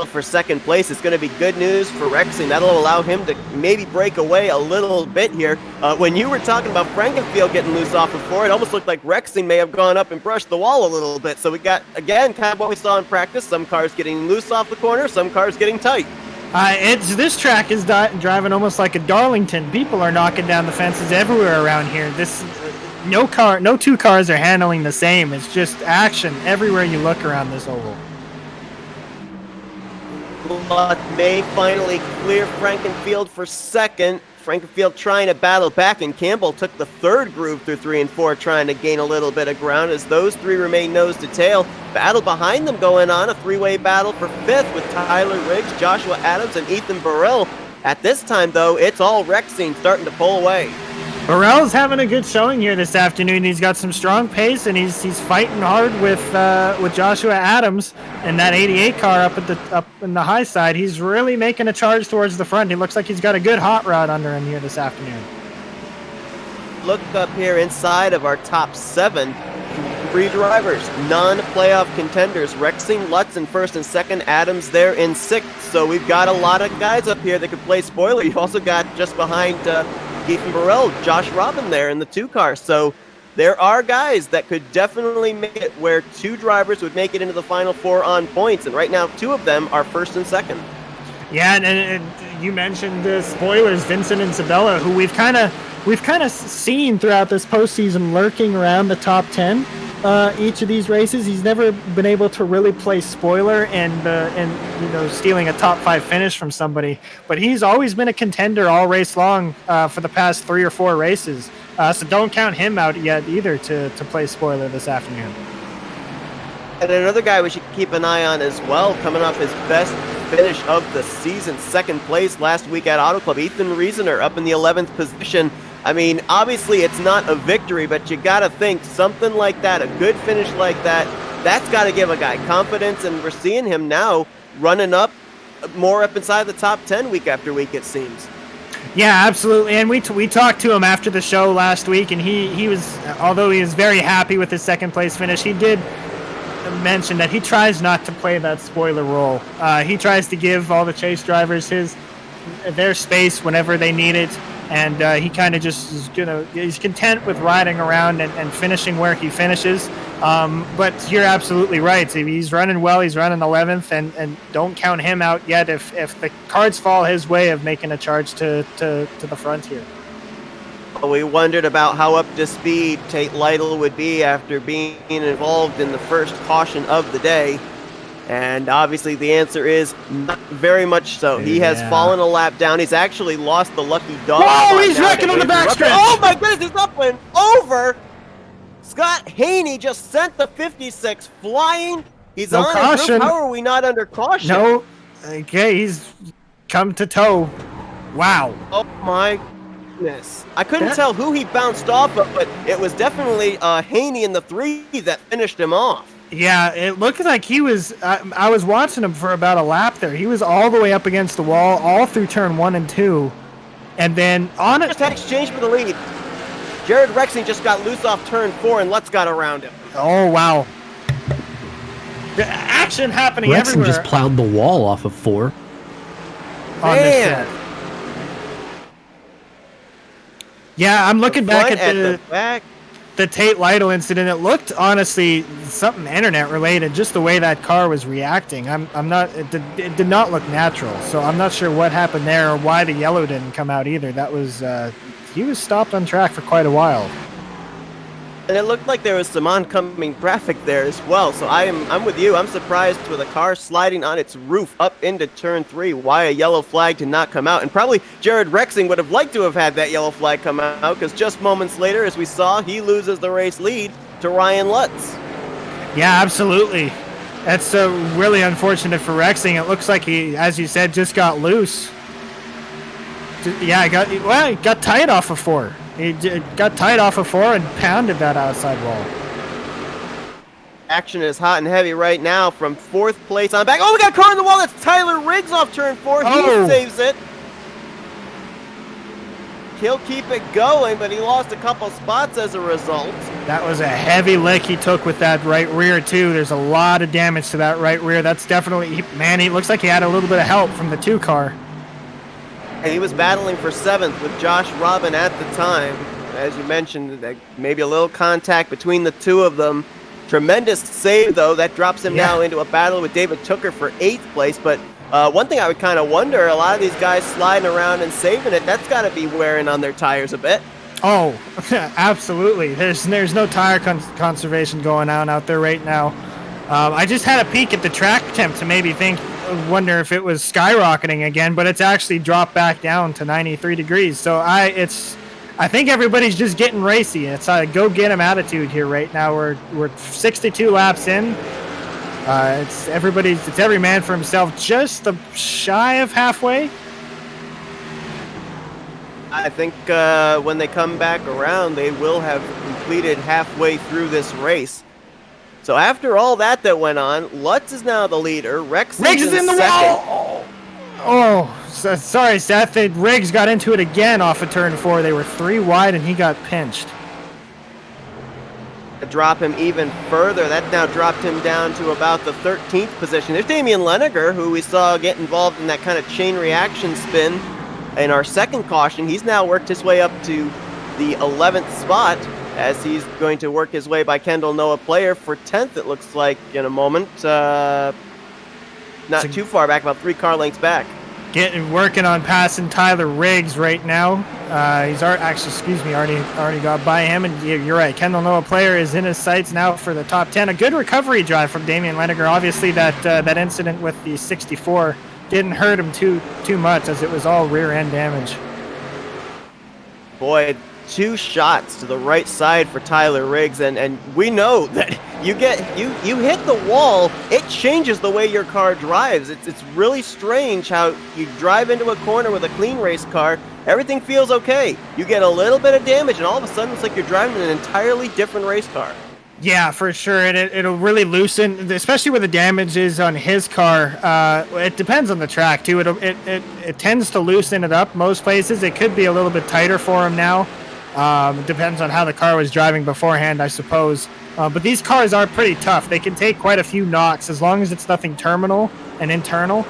for second place. It's going to be good news for Rexing. That'll allow him to maybe break away a little bit here. When you were talking about Frankenfield getting loose off of 4, it almost looked like Rexing may have gone up and brushed the wall a little bit. So we got, again, kind of what we saw in practice. Some cars getting loose off the corner, some cars getting tight. This track is driving almost like a Darlington. People are knocking down the fences everywhere around here. No two cars are handling the same. It's just action everywhere you look around this oval. May finally clear Frankenfield for second. Frankenfield trying to battle back, and Campbell took the third groove through 3 and 4, trying to gain a little bit of ground as those three remain nose to tail. Battle behind them going on, a three-way battle for fifth with Tyler Riggs, Joshua Adams, and Ethan Burrell. At this time, though, it's all Rexing starting to pull away. Burrell's having a good showing here this afternoon. He's got some strong pace, and he's fighting hard with Joshua Adams and that 88 car up in the high side. He's really making a charge towards the front. He looks like he's got a good hot rod under him here this afternoon. Look up here inside of our top 7. 3 drivers, non-playoff contenders. Rexing, Lutz in first and second, Adams there in sixth. So we've got a lot of guys up here that could play spoiler. You also got just behind Ethan Burrell, Josh Robin there in the 2 car. So there are guys that could definitely make it where 2 drivers would make it into the final 4 on points. And right now, 2 of them are first and second. Yeah, and you mentioned the spoilers, Vincent and Sabella, who we've kind of seen throughout this postseason lurking around the top 10. Each of these races, he's never been able to really play spoiler and stealing a top 5 finish from somebody. But he's always been a contender all race long for the past 3 or 4 races. So don't count him out yet either to play spoiler this afternoon. And another guy we should keep an eye on as well, coming off his best finish of the season, second place last week at Auto Club, Ethan Riesener up in the 11th position. I mean, obviously it's not a victory, but you got to think something like that, a good finish like that, that's got to give a guy confidence, and we're seeing him now running up more up inside the top 10 week after week, it seems. Yeah, absolutely. And we talked to him after the show last week, and he was, although he was very happy with his second place finish, he did mention that he tries not to play that spoiler role. He tries to give all the chase drivers their space whenever they need it. And he kind of just is, he's content with riding around and finishing where he finishes. But you're absolutely right. He's running well. He's running 11th, and don't count him out yet if the cards fall his way of making a charge to the front here. We wondered about how up to speed Tate Lytle would be after being involved in the first caution of the day. And obviously the answer is not very much so. He has fallen a lap down. He's actually lost the lucky dog. Whoa, he's wrecking on the backstretch. Oh my goodness, he's up and over. Scott Haney just sent the 56 flying. He's on his roof. How are we not under caution? No. Okay, he's come to tow. Wow. Oh my goodness. I couldn't tell who he bounced off of, but it was definitely Haney in the 3 that finished him off. Yeah, it looked like he was, I was watching him for about a lap there. He was all the way up against the wall, all through turn 1 and 2. And then on it. Just had exchange for the lead. Jared Rexing just got loose off turn 4, and Lutz got around him. Oh, wow. The action happening everywhere. Rexing just plowed the wall off of 4. Man. Yeah, I'm looking back at the back. The Tate Lytle incident. It looked honestly something internet related, just the way that car was reacting. It did not look natural, so I'm not sure what happened there or why the yellow didn't come out either. That was he was stopped on track for quite a while. And it looked like there was some oncoming traffic there as well. So I'm with you. I'm surprised with a car sliding on its roof up into turn 3 why a yellow flag did not come out. And probably Jared Rexing would have liked to have had that yellow flag come out, because just moments later, as we saw, he loses the race lead to Ryan Lutz. Yeah, absolutely. That's really unfortunate for Rexing. It looks like he, as you said, just got loose. Yeah, he got tight off of 4. He got tight off of 4 and pounded that outside wall. Action is hot and heavy right now from 4th place on back. Oh, we got a car on the wall. That's Tyler Riggs off turn 4. He saves it. He'll keep it going, but he lost a couple spots as a result. That was a heavy lick he took with that right rear, too. There's a lot of damage to that right rear. That's definitely, man, he looks like he had a little bit of help from the 2 car. And he was battling for 7th with Josh Robin at the time. As you mentioned, maybe a little contact between the two of them. Tremendous save, though. That drops him now into a battle with David Tooker for 8th place. But one thing I would kind of wonder, a lot of these guys sliding around and saving it, that's got to be wearing on their tires a bit. Oh, absolutely. There's no tire conservation going on out there right now. I just had a peek at the track temp to maybe wonder if it was skyrocketing again, but it's actually dropped back down to 93 degrees. So I think everybody's just getting racy. It's a go get 'em attitude here right now. We're 62 laps in. It's every man for himself, just shy of halfway. I think when they come back around, they will have completed halfway through this race. So after all that went on, Lutz is now the leader. Riggs is in the wall. Oh, sorry, Seth. Riggs got into it again off of turn 4. They were 3 wide, and he got pinched. To drop him even further, that now dropped him down to about the 13th position. There's Damian Leneger, who we saw get involved in that kind of chain reaction spin in our second caution. He's now worked his way up to the 11th spot, as he's going to work his way by Kendall Noah Player for 10th, it looks like, in a moment. Not too far back, about 3 car lengths back. Working on passing Tyler Riggs right now. He's already got by him, and you're right. Kendall Noah Player is in his sights now for the top 10. A good recovery drive from Damian Leneger. Obviously, that incident with the 64 didn't hurt him too much, as it was all rear end damage. Boy, 2 shots to the right side for Tyler Riggs, and we know that you hit the wall, it changes the way your car drives. It's really strange how you drive into a corner with a clean race car, everything feels okay. You get a little bit of damage, and all of a sudden it's like you're driving an entirely different race car. Yeah, for sure. It'll really loosen, especially with the damages on his car. It depends on the track too. It tends to loosen it up most places. It could be a little bit tighter for him now. It depends on how the car was driving beforehand, I suppose. But these cars are pretty tough. They can take quite a few knocks as long as it's nothing terminal and internal.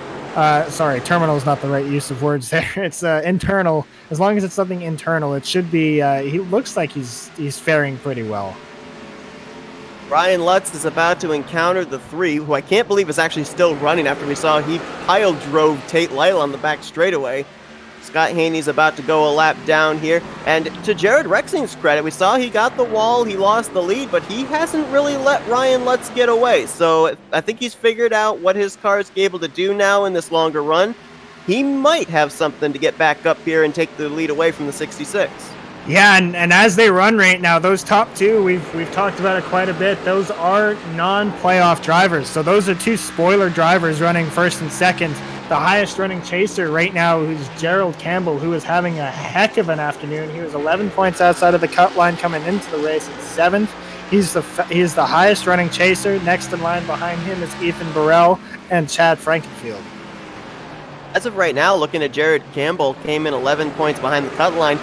Sorry, terminal is not the right use of words there. It's internal. As long as it's something internal, it should be. He looks like he's faring pretty well. Ryan Lutz is about to encounter the 3, who I can't believe is actually still running after we saw he pile drove Tate Lytle on the back straightaway. Scott Haney's about to go a lap down here. And to Jared Rexing's credit, we saw he got the wall, he lost the lead, but he hasn't really let Ryan Lutz get away. So I think he's figured out what his car is able to do now in this longer run. He might have something to get back up here and take the lead away from the 66. Yeah, and as they run right now, those top 2, we've talked about it quite a bit. Those are non-playoff drivers. So those are 2 spoiler drivers running first and second. The highest running chaser right now is Gerald Campbell, who is having a heck of an afternoon. He was 11 points outside of the cut line coming into the race at 7th. He's the highest running chaser. Next in line behind him is Ethan Burrell and Chad Frankenfield. As of right now, looking at Jared Campbell, came in 11 points behind the cut line.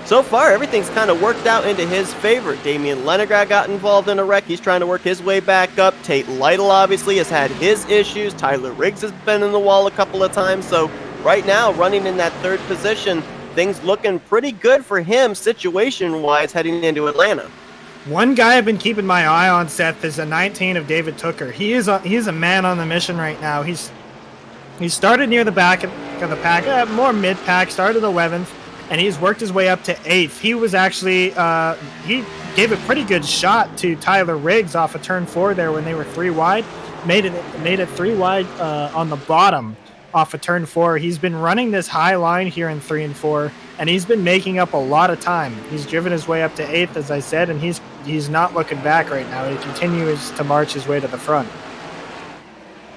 So far, everything's kind of worked out into his favor. Damian Leneger got involved in a wreck. He's trying to work his way back up. Tate Lytle obviously has had his issues. Tyler Riggs has been in the wall a couple of times. So right now, running in that 3rd position, things looking pretty good for him situation-wise heading into Atlanta. One guy I've been keeping my eye on, Seth, is a 19 of David Tooker. He's a man on the mission right now. He started near the back of the pack, more mid-pack, started 11th. And he's worked his way up to 8th. He was actually, he gave a pretty good shot to Tyler Riggs off of turn 4 there when they were 3 wide. Made it 3 wide on the bottom off of turn 4. He's been running this high line here in 3 and 4, and he's been making up a lot of time. He's driven his way up to 8th, as I said, and he's not looking back right now. He continues to march his way to the front.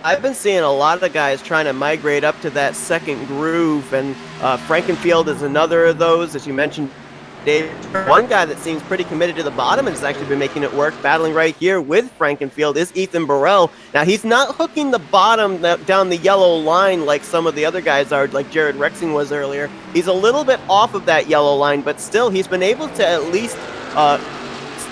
I've been seeing a lot of the guys trying to migrate up to that second groove, and Frankenfield is another of those, as you mentioned, Dave. One guy that seems pretty committed to the bottom and has actually been making it work, battling right here with Frankenfield, is Ethan Burrell. Now, he's not hooking the bottom down the yellow line like some of the other guys are, like Jared Rexing was earlier. He's a little bit off of that yellow line, but still, he's been able to at least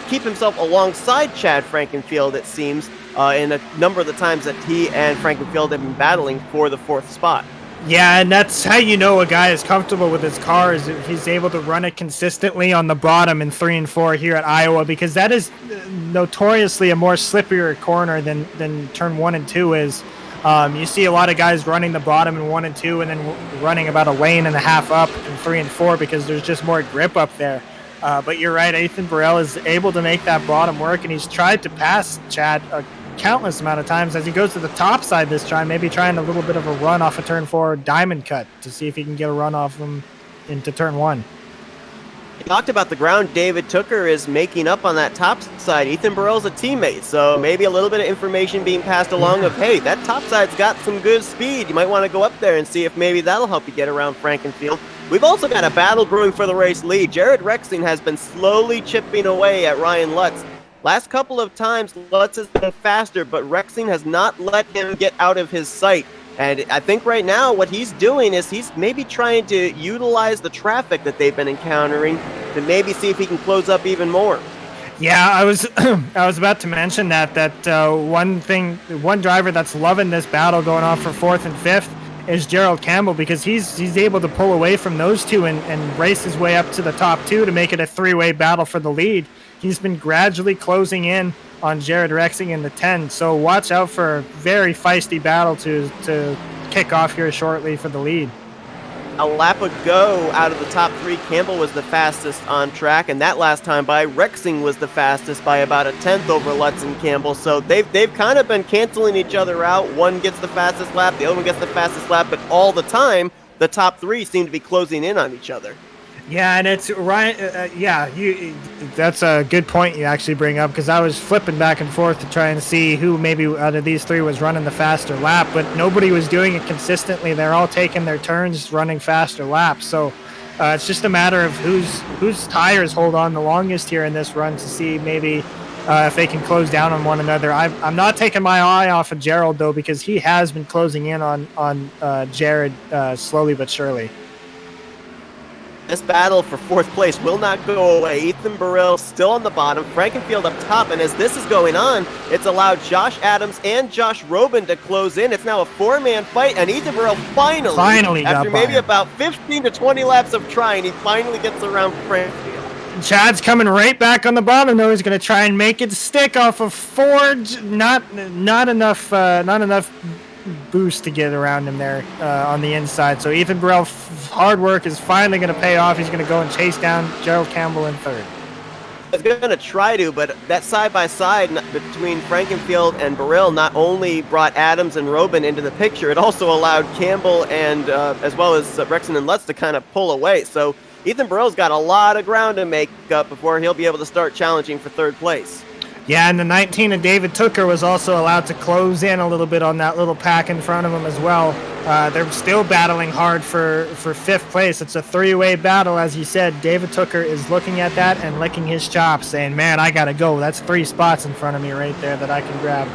keep himself alongside Chad Frankenfield, it seems, in a number of the times that he and Frankenfield have been battling for the 4th spot. Yeah, and that's how you know a guy is comfortable with his car, is if he's able to run it consistently on the bottom in 3 and 4 here at Iowa, because that is notoriously a more slippier corner than turn 1 and 2 is. You see a lot of guys running the bottom in 1 and 2 and then running about a lane and a half up in 3 and 4 because there's just more grip up there. But you're right, Ethan Burrell is able to make that bottom work, and he's tried to pass Chad a countless amount of times as he goes to the top side this time, maybe trying a little bit of a run off a turn 4 diamond cut to see if he can get a run off him into turn 1. You talked about the ground David Tooker is making up on that top side. Ethan Burrell's a teammate, so maybe a little bit of information being passed along of, hey, that top side's got some good speed. You might want to go up there and see if maybe that'll help you get around Frankenfield. We've also got a battle brewing for the race lead. Jared Rexing has been slowly chipping away at Ryan Lutz. Last couple of times, Lutz has been faster, but Rexing has not let him get out of his sight. And I think right now what he's doing is he's maybe trying to utilize the traffic that they've been encountering to maybe see if he can close up even more. Yeah, I was I was about to mention that one driver that's loving this battle going on for 4th and 5th is Gerald Campbell, because he's able to pull away from those two and race his way up to the top 2 to make it a 3-way battle for the lead. He's been gradually closing in on Jared Rexing in the 10, so watch out for a very feisty battle to kick off here shortly for the lead. A lap ago, out of the top 3, Campbell was the fastest on track, and that last time by, Rexing was the fastest by about a 10th over Lutz and Campbell, so they've kind of been canceling each other out. One gets the fastest lap, the other one gets the fastest lap, but all the time, the top 3 seem to be closing in on each other. Yeah, and it's right. That's a good point you actually bring up, because I was flipping back and forth to try and see who maybe out of these 3 was running the faster lap, but nobody was doing it consistently. They're all taking their turns running faster laps, so it's just a matter of whose tires hold on the longest here in this run to see maybe if they can close down on one another. I'm not taking my eye off of Gerald though, because he has been closing in on Jared slowly but surely. This battle for 4th place will not go away. Ethan Burrell still on the bottom, Frankenfield up top, and as this is going on, it's allowed Josh Adams and Josh Robin to close in. It's now a 4-man fight, and Ethan Burrell finally after maybe about 15 to 20 laps of trying, he finally gets around Frankenfield. Chad's coming right back on the bottom though. He's going to try and make it stick off of 4. Not enough boost to get around him there on the inside. So Ethan Burrell's hard work is finally going to pay off. He's going to go and chase down Gerald Campbell in 3rd. I was going to try to, but that side-by-side between Frankenfield and Burrell not only brought Adams and Robin into the picture, it also allowed Campbell and as well as Rexing and Lutz to kind of pull away. So Ethan Burrell's got a lot of ground to make up before he'll be able to start challenging for 3rd place. Yeah, and the 19 of David Tooker was also allowed to close in a little bit on that little pack in front of him as well. They're still battling hard for 5th place. It's a 3-way battle, as you said. David Tooker is looking at that and licking his chops, saying, man, I got to go. That's 3 spots in front of me right there that I can grab.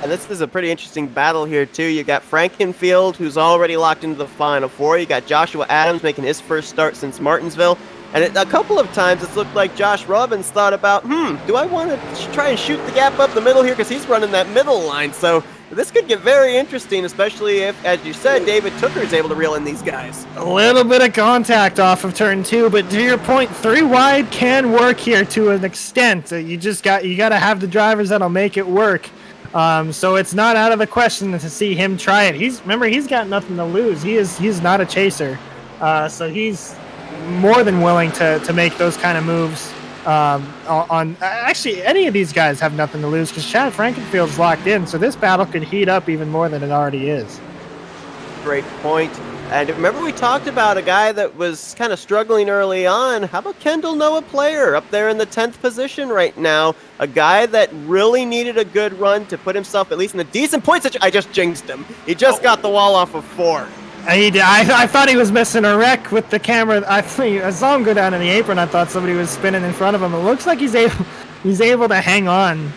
And this is a pretty interesting battle here, too. You got Frankenfield, who's already locked into the Final 4. You got Joshua Adams making his first start since Martinsville. And a couple of times it's looked like Josh Robbins thought about, do I want to try and shoot the gap up the middle here? Because he's running that middle line. So this could get very interesting, especially if, as you said, David Tooker is able to reel in these guys. A little bit of contact off of turn 2, but to your point, 3 wide can work here to an extent. You got to have the drivers that'll make it work. So it's not out of the question to see him try it. He's got nothing to lose. He's not a chaser. So he's more than willing to make those kind of moves on actually any of these guys have nothing to lose because Chad Frankenfield's locked in, so this battle could heat up even more than it already is. Great point. And remember we talked about a guy that was kind of struggling early on. How about Kendall Noah Player up there in the 10th position right now? A guy that really needed a good run to put himself at least in a decent point situation. I just jinxed him. He just got the wall off of 4. I thought he was missing a wreck with the camera. I saw him go down in the apron. I thought somebody was spinning in front of him. It looks like he's able to hang on.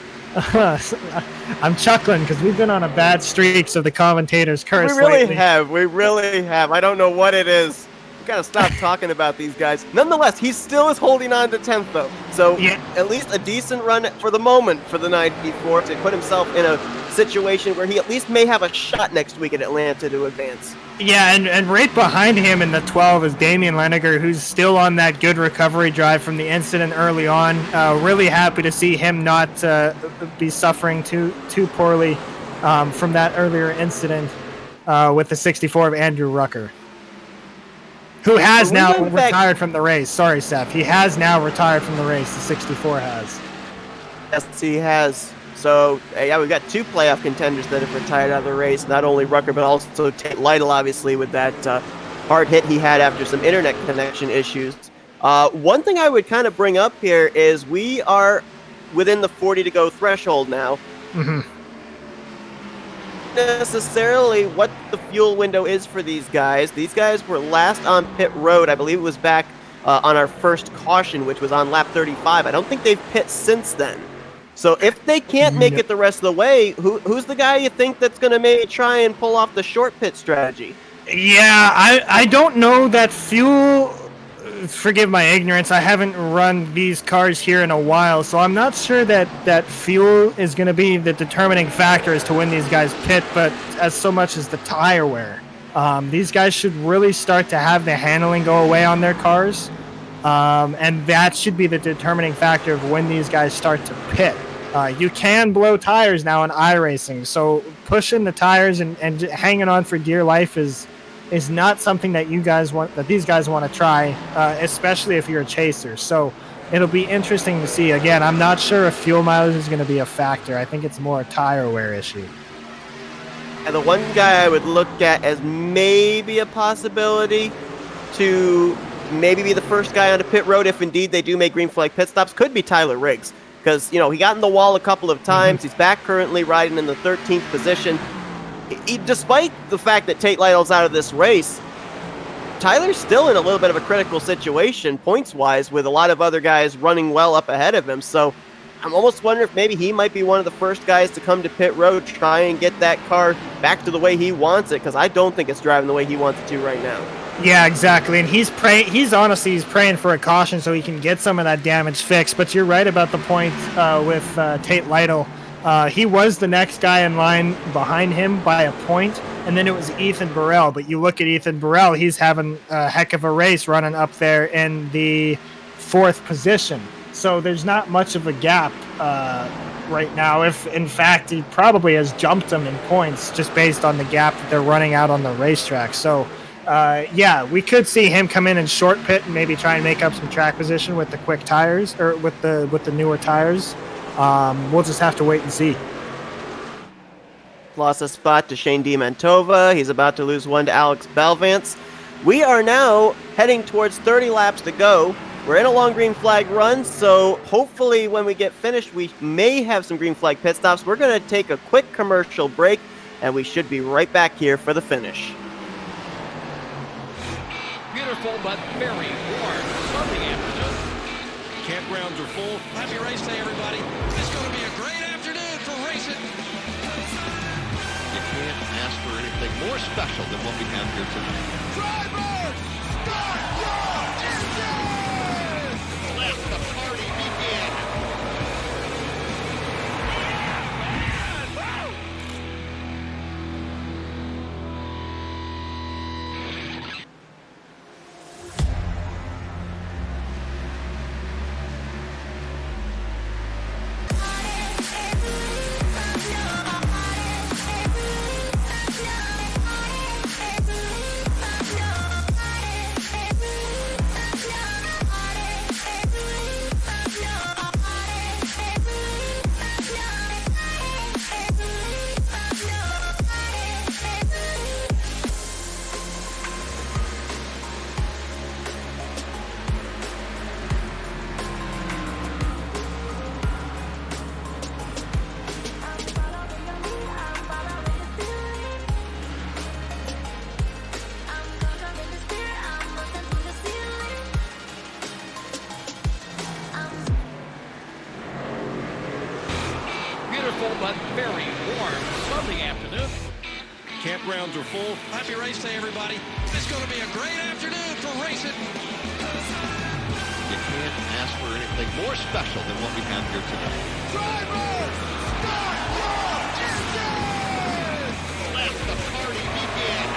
I'm chuckling because we've been on a bad streak of the commentators' curse. We really have. I don't know what it is. gotta stop talking about these guys. Nonetheless, he still is holding on to 10th, though. So Yeah. at least a decent run for the moment for the 94 to put himself in a situation where he at least may have a shot next week at Atlanta to advance. Yeah, and right behind him in the 12 is Damian Leniger, who's still on that good recovery drive from the incident early on. Really happy to see him not be suffering too poorly from that earlier incident with the 64 of Andrew Rucker, who has now retired from the race. Sorry, Seth. He has now retired from the race, the 64 has. Yes, he has. So, yeah, we've got 2 playoff contenders that have retired out of the race. Not only Rucker, but also Tate Lytle, obviously, with that hard hit he had after some internet connection issues. One thing I would kind of bring up here is we are within the 40 to go threshold now. Mm-hmm. Necessarily what the fuel window is for these guys. These guys were last on pit road. I believe it was back on our first caution, which was on lap 35. I don't think they've pit since then. So if they can't make it the rest of the way, who's the guy you think that's going to maybe try and pull off the short pit strategy? Yeah, I don't know that fuel. Forgive my ignorance. I haven't run these cars here in a while, so I'm not sure that fuel is going to be the determining factor as to when these guys pit, but as so much as the tire wear. These guys should really start to have the handling go away on their cars, and that should be the determining factor of when these guys start to pit. You can blow tires now in iRacing, so pushing the tires and hanging on for dear life is not something that these guys want to try, especially if you're a chaser. So it'll be interesting to see. Again, I'm not sure if fuel mileage is going to be a factor. I think it's more a tire wear issue. And the one guy I would look at as maybe a possibility to maybe be the first guy on the pit road if indeed they do make green flag pit stops could be Tyler Riggs. Because, he got in the wall a couple of times. He's back currently riding in the 13th position. Despite the fact that Tate Lytle's out of this race, Tyler's still in a little bit of a critical situation points-wise with a lot of other guys running well up ahead of him. So I'm almost wondering if maybe he might be one of the first guys to come to pit road, try and get that car back to the way he wants it, because I don't think it's driving the way he wants it to right now. Yeah, exactly. And he's honestly praying for a caution so he can get some of that damage fixed. But you're right about the point with Tate Lytle. He was the next guy in line behind him by a point, and then it was Ethan Burrell. But you look at Ethan Burrell, he's having a heck of a race running up there in the 4th position. So there's not much of a gap right now. If, in fact, he probably has jumped him in points just based on the gap that they're running out on the racetrack. So, yeah, we could see him come in and short pit and maybe try and make up some track position with the quick tires or with the newer tires. We'll just have to wait and see. Lost a spot to Shane DiMantova. He's about to lose one to Alex Belvance. We are now heading towards 30 laps to go. We're in a long green flag run, so hopefully when we get finished, we may have some green flag pit stops. We're going to take a quick commercial break, and we should be right back here for the finish. Beautiful but very warm Sunday afternoon. Campgrounds are full. Happy race day, everybody. It's going to be a great afternoon for racing. You can't ask for anything more special than what we have here tonight. Drivers, start your engines! Let the party begin. Campgrounds are full. Happy race day, everybody. It's going to be a great afternoon for racing. You can't ask for anything more special than what we have here today. Drivers, start your engines! Let the party begin.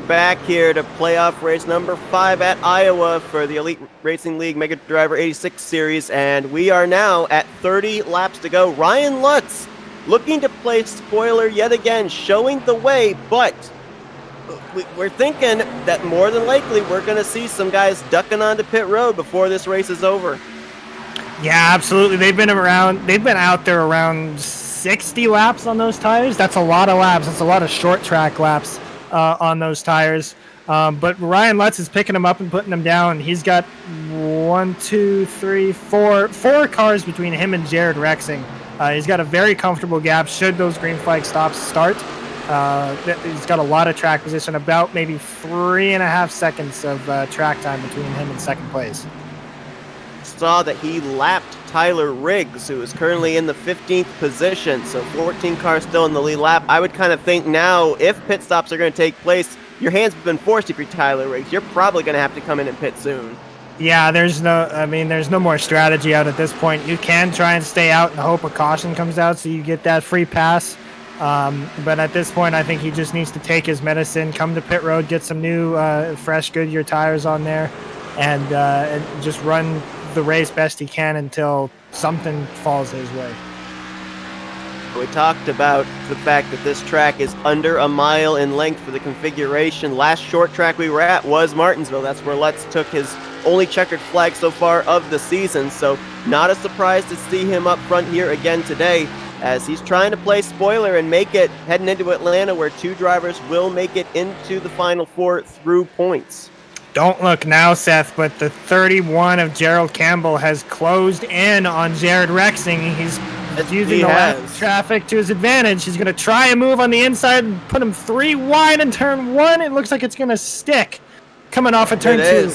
Back here to playoff race number 5 at Iowa for the Elite Racing League MegaDriver86 series, and we are now at 30 laps to go. Ryan Lutz looking to play spoiler yet again, showing the way, but we're thinking that more than likely we're going to see some guys ducking onto pit road before this race is over. Yeah, absolutely. They've been out there around 60 laps on those tires. That's a lot of laps. That's a lot of short track laps on those tires. But Ryan Lutz is picking them up and putting them down. He's got 4 cars between him and Jared Rexing. He's got a very comfortable gap should those green flag stops start. He's got a lot of track position, about maybe 3.5 seconds of track time between him and second place. Saw that he lapped Tyler Riggs, who is currently in the 15th position, so 14 cars still in the lead lap. I would kind of think now, if pit stops are going to take place, your hands have been forced if you're Tyler Riggs. You're probably going to have to come in and pit soon. Yeah, there's no more strategy out at this point. You can try and stay out and hope a caution comes out so you get that free pass. But at this point, I think he just needs to take his medicine, come to pit road, get some new fresh Goodyear tires on there, and just run the race best he can until something falls his way. We talked about the fact that this track is under a mile in length for the configuration. Last short track we were at was Martinsville. That's where Lutz took his only checkered flag so far of the season. So not a surprise to see him up front here again today, as he's trying to play spoiler and make it heading into Atlanta, where 2 drivers will make it into the Final 4 through points. Don't look now, Seth, but the 31 of Gerald Campbell has closed in on Jared Rexing. He's using the left traffic to his advantage. He's going to try and move on the inside and put him 3 wide in turn 1. It looks like it's going to stick coming off of turn 2.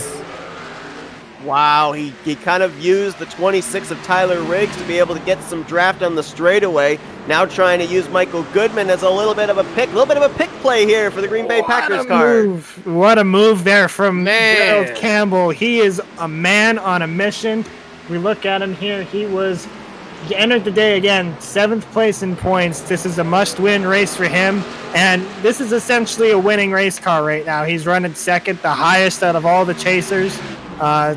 Wow, he kind of used the 26 of Tyler Riggs to be able to get some draft on the straightaway. Now trying to use Michael Goodman as a little bit of a pick play here for the Green Bay Packers car. What a move there from Gerald Campbell. He is a man on a mission. We look at him here. He entered the day again, 7th place in points. This is a must-win race for him, and this is essentially a winning race car right now. He's running second, the highest out of all the chasers.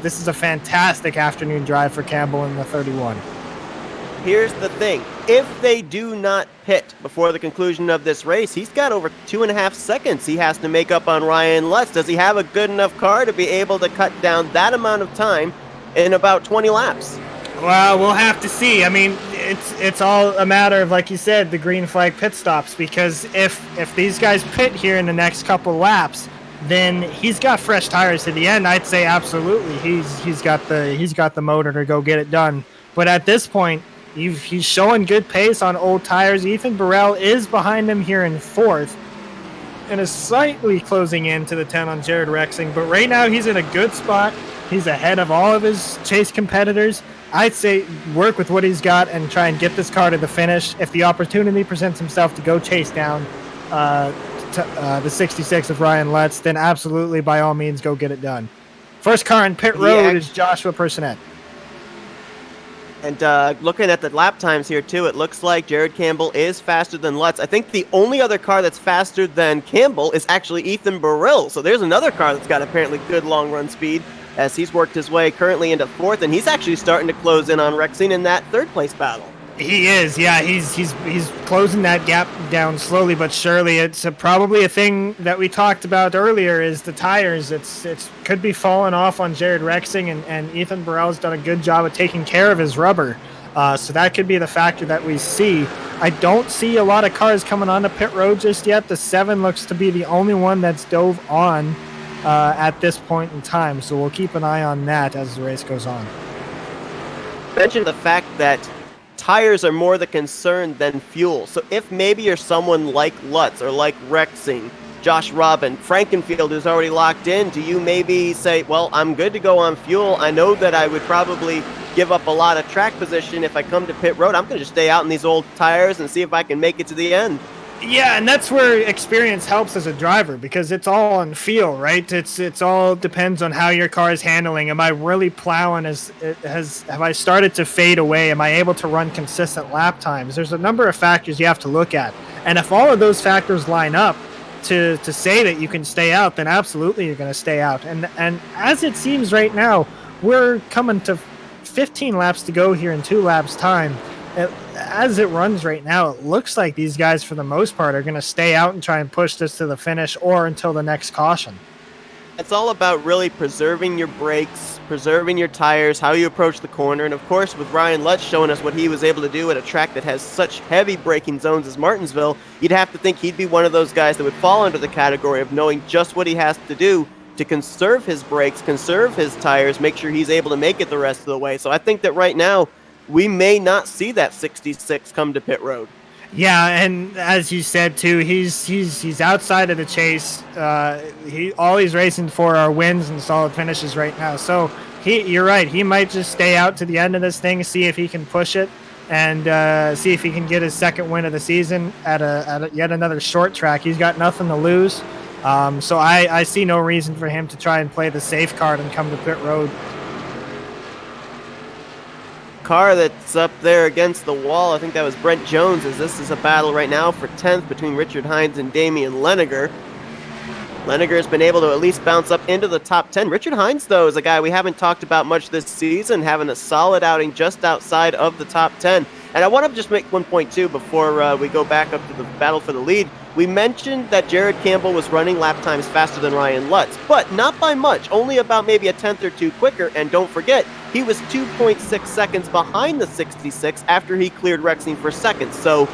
This is a fantastic afternoon drive for Campbell in the 31. Here's the thing. If they do not pit before the conclusion of this race, he's got over 2.5 seconds he has to make up on Ryan Lutz. Does he have a good enough car to be able to cut down that amount of time in about 20 laps? Well, we'll have to see. I mean, it's all a matter of, like you said, the green flag pit stops, because if these guys pit here in the next couple laps, then he's got fresh tires to the end. I'd say absolutely he's got the motor to go get it done. But at this point, he's showing good pace on old tires. Ethan Burrell is behind him here in 4th and is slightly closing in to the 10 on Jared Rexing. But right now he's in a good spot. He's ahead of all of his chase competitors. I'd say work with what he's got and try and get this car to the finish. If the opportunity presents himself to go chase down the 66 of Ryan Lutz, then absolutely, by all means, go get it done. First car in pit road is Joshua Personette. And looking at the lap times here, too, it looks like Jared Campbell is faster than Lutz. I think the only other car that's faster than Campbell is actually Ethan Burrell. So there's another car that's got apparently good long-run speed, as he's worked his way currently into 4th, and he's actually starting to close in on Rexing in that 3rd-place battle. He is, yeah. He's closing that gap down slowly but surely. It's probably a thing that we talked about earlier is the tires. It's could be falling off on Jared Rexing, and Ethan Burrell's done a good job of taking care of his rubber. So that could be the factor that we see. I don't see a lot of cars coming onto pit road just yet. The 7 looks to be the only one that's dove on at this point in time. So we'll keep an eye on that as the race goes on. Mention the fact that tires are more the concern than fuel. So if maybe you're someone like Lutz or like Rexing, Josh Robin, Frankenfield, who's already locked in, do you maybe say, well, I'm good to go on fuel. I know that I would probably give up a lot of track position. If I come to pit road, I'm going to just stay out in these old tires and see if I can make it to the end. Yeah, and that's where experience helps as a driver, because it's all on feel, right? It's all depends on how your car is handling. Am I really plowing? Have I started to fade away? Am I able to run consistent lap times? There's a number of factors you have to look at, and if all of those factors line up to say that you can stay out, then absolutely you're going to stay out. And as it seems right now, we're coming to 15 laps to go here in 2 laps time. As it runs right now, it looks like these guys, for the most part, are going to stay out and try and push this to the finish or until the next caution. It's all about really preserving your brakes, preserving your tires, how you approach the corner, and of course with Ryan Lutz showing us what he was able to do at a track that has such heavy braking zones as Martinsville, you'd have to think he'd be one of those guys that would fall under the category of knowing just what he has to do to conserve his brakes, conserve his tires, make sure he's able to make it the rest of the way. So I think that right now, we may not see that 66 come to pit road. Yeah, and as you said too, he's outside of the chase. All he's racing for are wins and solid finishes right now. So you're right. He might just stay out to the end of this thing, see if he can push it, and see if he can get his second win of the season at yet another short track. He's got nothing to lose. So I see no reason for him to try and play the safe card and come to pit road. Car that's up there against the wall, I think that was Brent Jones, as this is a battle right now for 10th between Richard Hines and Damian Leniger. Leniger has been able to at least bounce up into the top 10. Richard Hines, though, is a guy we haven't talked about much this season, having a solid outing just outside of the top 10. And I want to just make one point, too, before we go back up to the battle for the lead. We mentioned that Jared Campbell was running lap times faster than Ryan Lutz, but not by much, only about maybe a tenth or two quicker. And don't forget, he was 2.6 seconds behind the 66 after he cleared Rexing for second. So,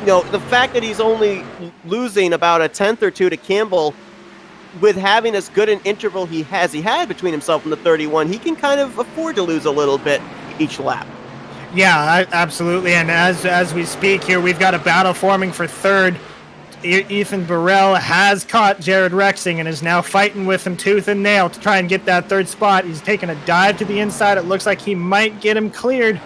you know, the fact that he's only losing about a tenth or two to Campbell, with having as good an interval he had between himself and the 31, he can kind of afford to lose a little bit each lap. Yeah, absolutely. And as we speak here, we've got a battle forming for third. Ethan Burrell has caught Jared Rexing and is now fighting with him tooth and nail to try and get that third spot. He's taking a dive to the inside. It looks like he might get him cleared.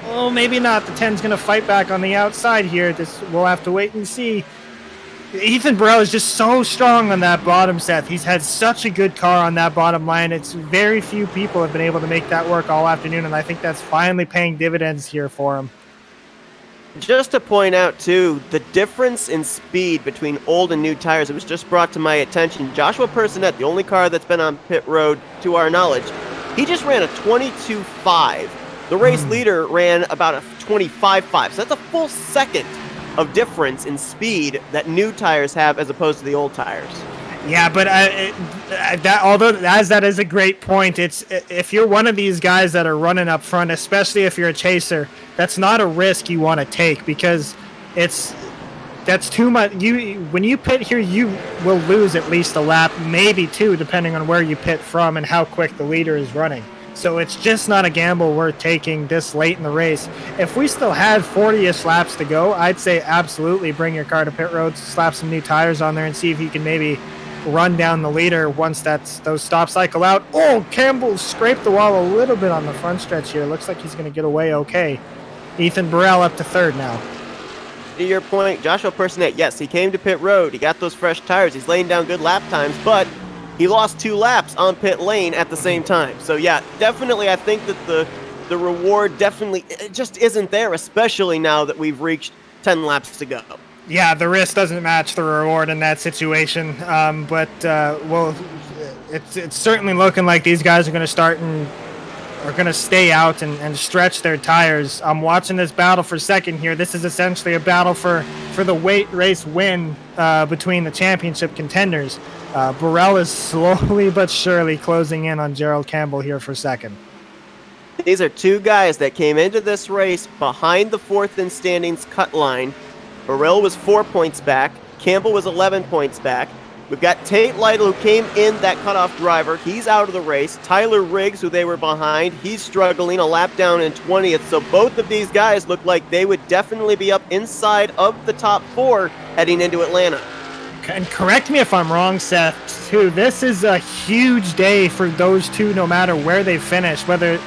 Oh, maybe not. The 10's going to fight back on the outside here. We'll have to wait and see. Ethan Burrell is just so strong on that bottom, Seth. He's had such a good car on that bottom line. It's very few people have been able to make that work all afternoon, and I think that's finally paying dividends here for him. Just to point out, too, the difference in speed between old and new tires, it was just brought to my attention. Joshua Personette, the only car that's been on pit road to our knowledge, he just ran a 22.5. The race leader ran about a 25.5. So that's a full second of difference in speed that new tires have as opposed to the old tires. Yeah, but although that is a great point, it's if you're one of these guys that are running up front, especially if you're a chaser, that's not a risk you want to take, because that's too much. When you pit here, you will lose at least a lap, maybe two, depending on where you pit from and how quick the leader is running. So it's just not a gamble worth taking this late in the race. If we still had 40-ish laps to go, I'd say absolutely bring your car to pit road, slap some new tires on there, and see if you can maybe run down the leader once those stops cycle out. Oh, Campbell scraped the wall a little bit on the front stretch here. Looks like he's going to get away okay. Ethan Burrell up to third now. To your point, Joshua Personette, yes, he came to pit road. He got those fresh tires. He's laying down good lap times, but he lost 2 laps on pit lane at the same time. So, yeah, definitely I think that the reward definitely it just isn't there, especially now that we've reached 10 laps to go. Yeah, the risk doesn't match the reward in that situation. But it's certainly looking like these guys are going to stay out and stretch their tires. I'm watching this battle for second here. This is essentially a battle for the race win between the championship contenders. Burrell is slowly but surely closing in on Gerald Campbell here for second. These are 2 guys that came into this race behind the 4th in standings cut line. Burrell was 4 points back. Campbell was 11 points back. We've got Tate Lytle, who came in that cutoff driver. He's out of the race. Tyler Riggs, who they were behind, he's struggling, a lap down in 20th. So both of these guys look like they would definitely be up inside of the top 4 heading into Atlanta. And correct me if I'm wrong, Seth, too. This is a huge day for those two, no matter where they finish, whether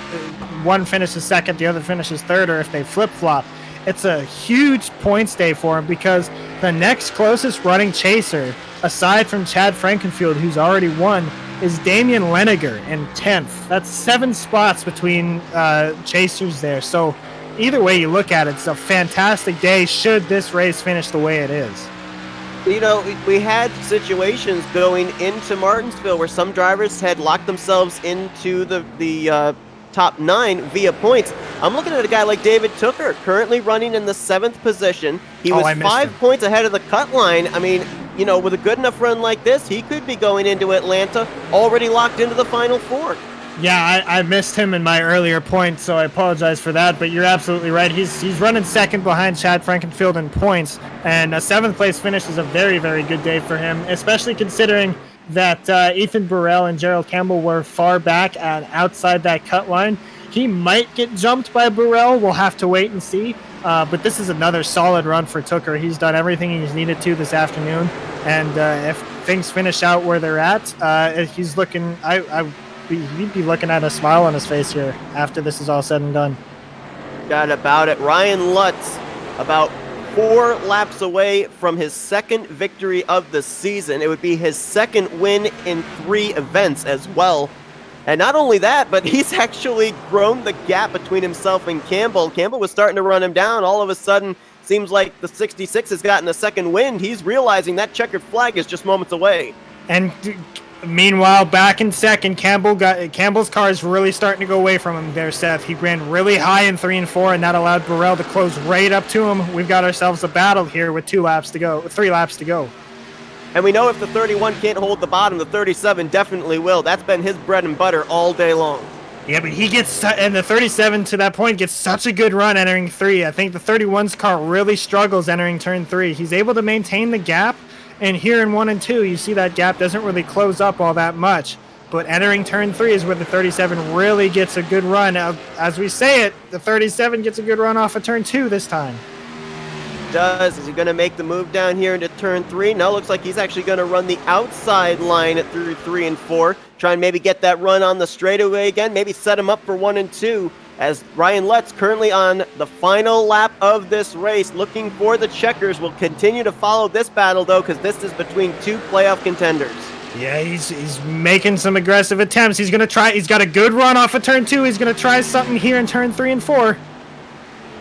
one finishes second, the other finishes third, or if they flip-flop. It's a huge points day for him because the next closest running chaser, aside from Chad Frankenfield, who's already won, is Damian Leniger in 10th. That's 7 spots between chasers there. So either way you look at it, it's a fantastic day should this race finish the way it is. You know, we had situations going into Martinsville where some drivers had locked themselves into the top 9 via points. I'm looking at a guy like David Tooker, currently running in the 7th position. He was 5 points ahead of the cut line. I mean, you know, with a good enough run like this, he could be going into Atlanta already locked into the Final Four. Yeah, I missed him in my earlier point, so I apologize for that, but you're absolutely right. He's running second behind Chad Frankenfield in points, and a 7th place finish is a very, very good day for him, especially considering that Ethan Burrell and Gerald Campbell were far back and outside that cut line. He might get jumped by Burrell. We'll have to wait and see. But this is another solid run for Tooker. He's done everything he's needed to this afternoon. And if things finish out where they're at, he's looking... He'd be looking at a smile on his face here after this is all said and done. Got about it. Ryan Lutz, about 4 laps away from his 2nd victory of the season. It would be his 2nd win in 3 events as well. And not only that, but he's actually grown the gap between himself and Campbell. Campbell was starting to run him down. All of a sudden, seems like the 66 has gotten a 2nd wind. He's realizing that checkered flag is just moments away. And meanwhile, back in 2nd, Campbell's car is really starting to go away from him there, Seth. He ran really high in 3 and 4, and that allowed Burrell to close right up to him. We've got ourselves a battle here with 3 laps to go. And we know if the 31 can't hold the bottom, the 37 definitely will. That's been his bread and butter all day long. Yeah, but he gets, and the 37 to that point gets such a good run entering 3. I think the 31's car really struggles entering turn 3. He's able to maintain the gap, and here in 1 and 2, you see that gap doesn't really close up all that much. But entering turn 3 is where the 37 really gets a good run. As we say it, the 37 gets a good run off of turn 2 this time. Is he going to make the move down here into turn 3? No, looks like he's actually going to run the outside line through 3 and 4. Try and maybe get that run on the straightaway again. Maybe set him up for 1 and 2. As Ryan Lutz, currently on the final lap of this race, looking for the checkers. Will continue to follow this battle, though, because this is between 2 playoff contenders. Yeah, he's making some aggressive attempts. He's going to try. He's got a good run off of turn 2. He's going to try something here in turn 3 and 4.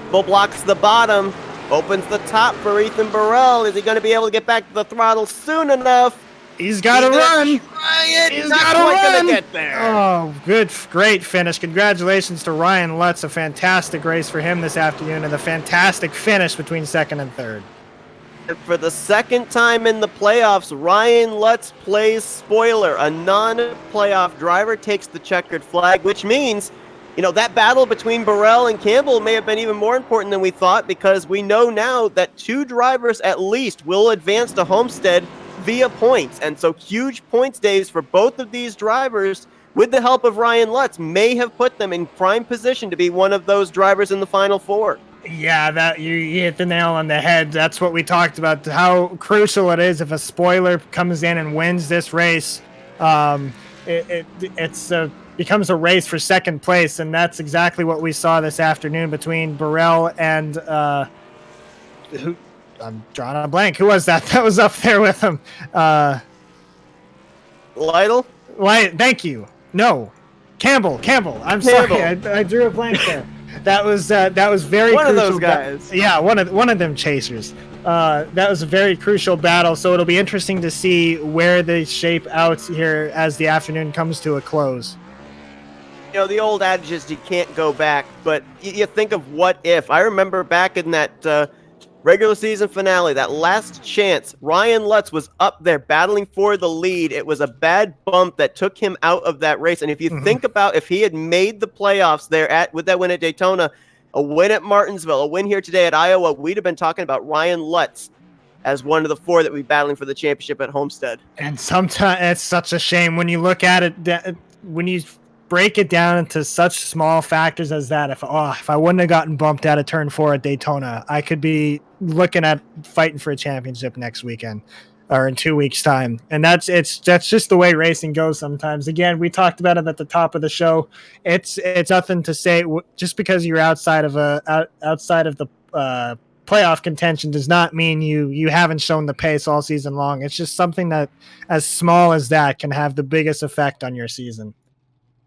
Bull blocks the bottom. Opens the top for Ethan Burrell. Is he going to be able to get back to the throttle soon enough? He's got to run. Try it. He's not got to quite run. going to get there. Oh, great finish. Congratulations to Ryan Lutz. A fantastic race for him this afternoon and a fantastic finish between 2nd and 3rd. And for the 2nd time in the playoffs, Ryan Lutz plays spoiler. A non-playoff driver takes the checkered flag, which means, you know, that battle between Burrell and Campbell may have been even more important than we thought, because we know now that 2 drivers at least will advance to Homestead via points. And so huge points days for both of these drivers, with the help of Ryan Lutz, may have put them in prime position to be one of those drivers in the Final Four. Yeah, that you hit the nail on the head. That's what we talked about, how crucial it is if a spoiler comes in and wins this race. It's becomes a race for 2nd place, and that's exactly what we saw this afternoon between Burrell and who I'm drawing a blank. Who was that? That was up there with him. Lytle? Thank you. No, Campbell. I'm sorry, I drew a blank there. That was very one crucial. Of those guys. Yeah, one of them chasers. That was a very crucial battle, so it'll be interesting to see where they shape out here as the afternoon comes to a close. You know, the old adage is you can't go back, but you think of what if. I remember back in that regular season finale, that last chance, Ryan Lutz was up there battling for the lead. It was a bad bump that took him out of that race. And if you think about if he had made the playoffs there with that win at Daytona, a win at Martinsville, a win here today at Iowa, we'd have been talking about Ryan Lutz as one of the 4 that would be battling for the championship at Homestead. And sometimes it's such a shame when you look at it, when you break it down into such small factors as that. If I wouldn't have gotten bumped out of turn 4 at Daytona, I could be looking at fighting for a championship next weekend. or in 2 weeks' time. And that's just the way racing goes sometimes. Again, we talked about it at the top of the show. It's nothing to say. Just because you're outside of the playoff contention does not mean you haven't shown the pace all season long. It's just something that, as small as that, can have the biggest effect on your season.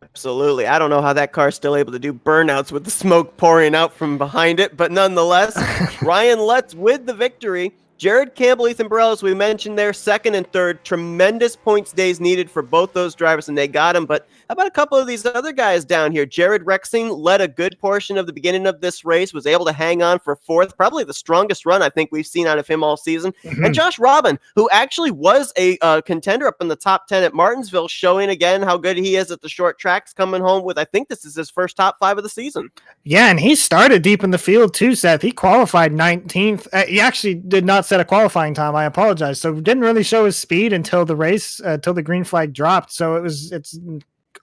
Absolutely. I don't know how that car's still able to do burnouts with the smoke pouring out from behind it, but nonetheless, Ryan Lutz with the victory. Jared Campbell, Ethan Burrell, as we mentioned there, second and third. Tremendous points days needed for both those drivers, and they got them. But how about a couple of these other guys down here? Jared Rexing led a good portion of the beginning of this race, was able to hang on for fourth, probably the strongest run I think we've seen out of him all season. Mm-hmm. And Josh Robin, who actually was a contender up in the top 10 at Martinsville, showing again how good he is at the short tracks, coming home with, I think this is his first top 5 of the season. Yeah, and he started deep in the field too, Seth. He qualified 19th. He actually did not set a qualifying time. I apologize. So didn't really show his speed until the race, until the green flag dropped. So it's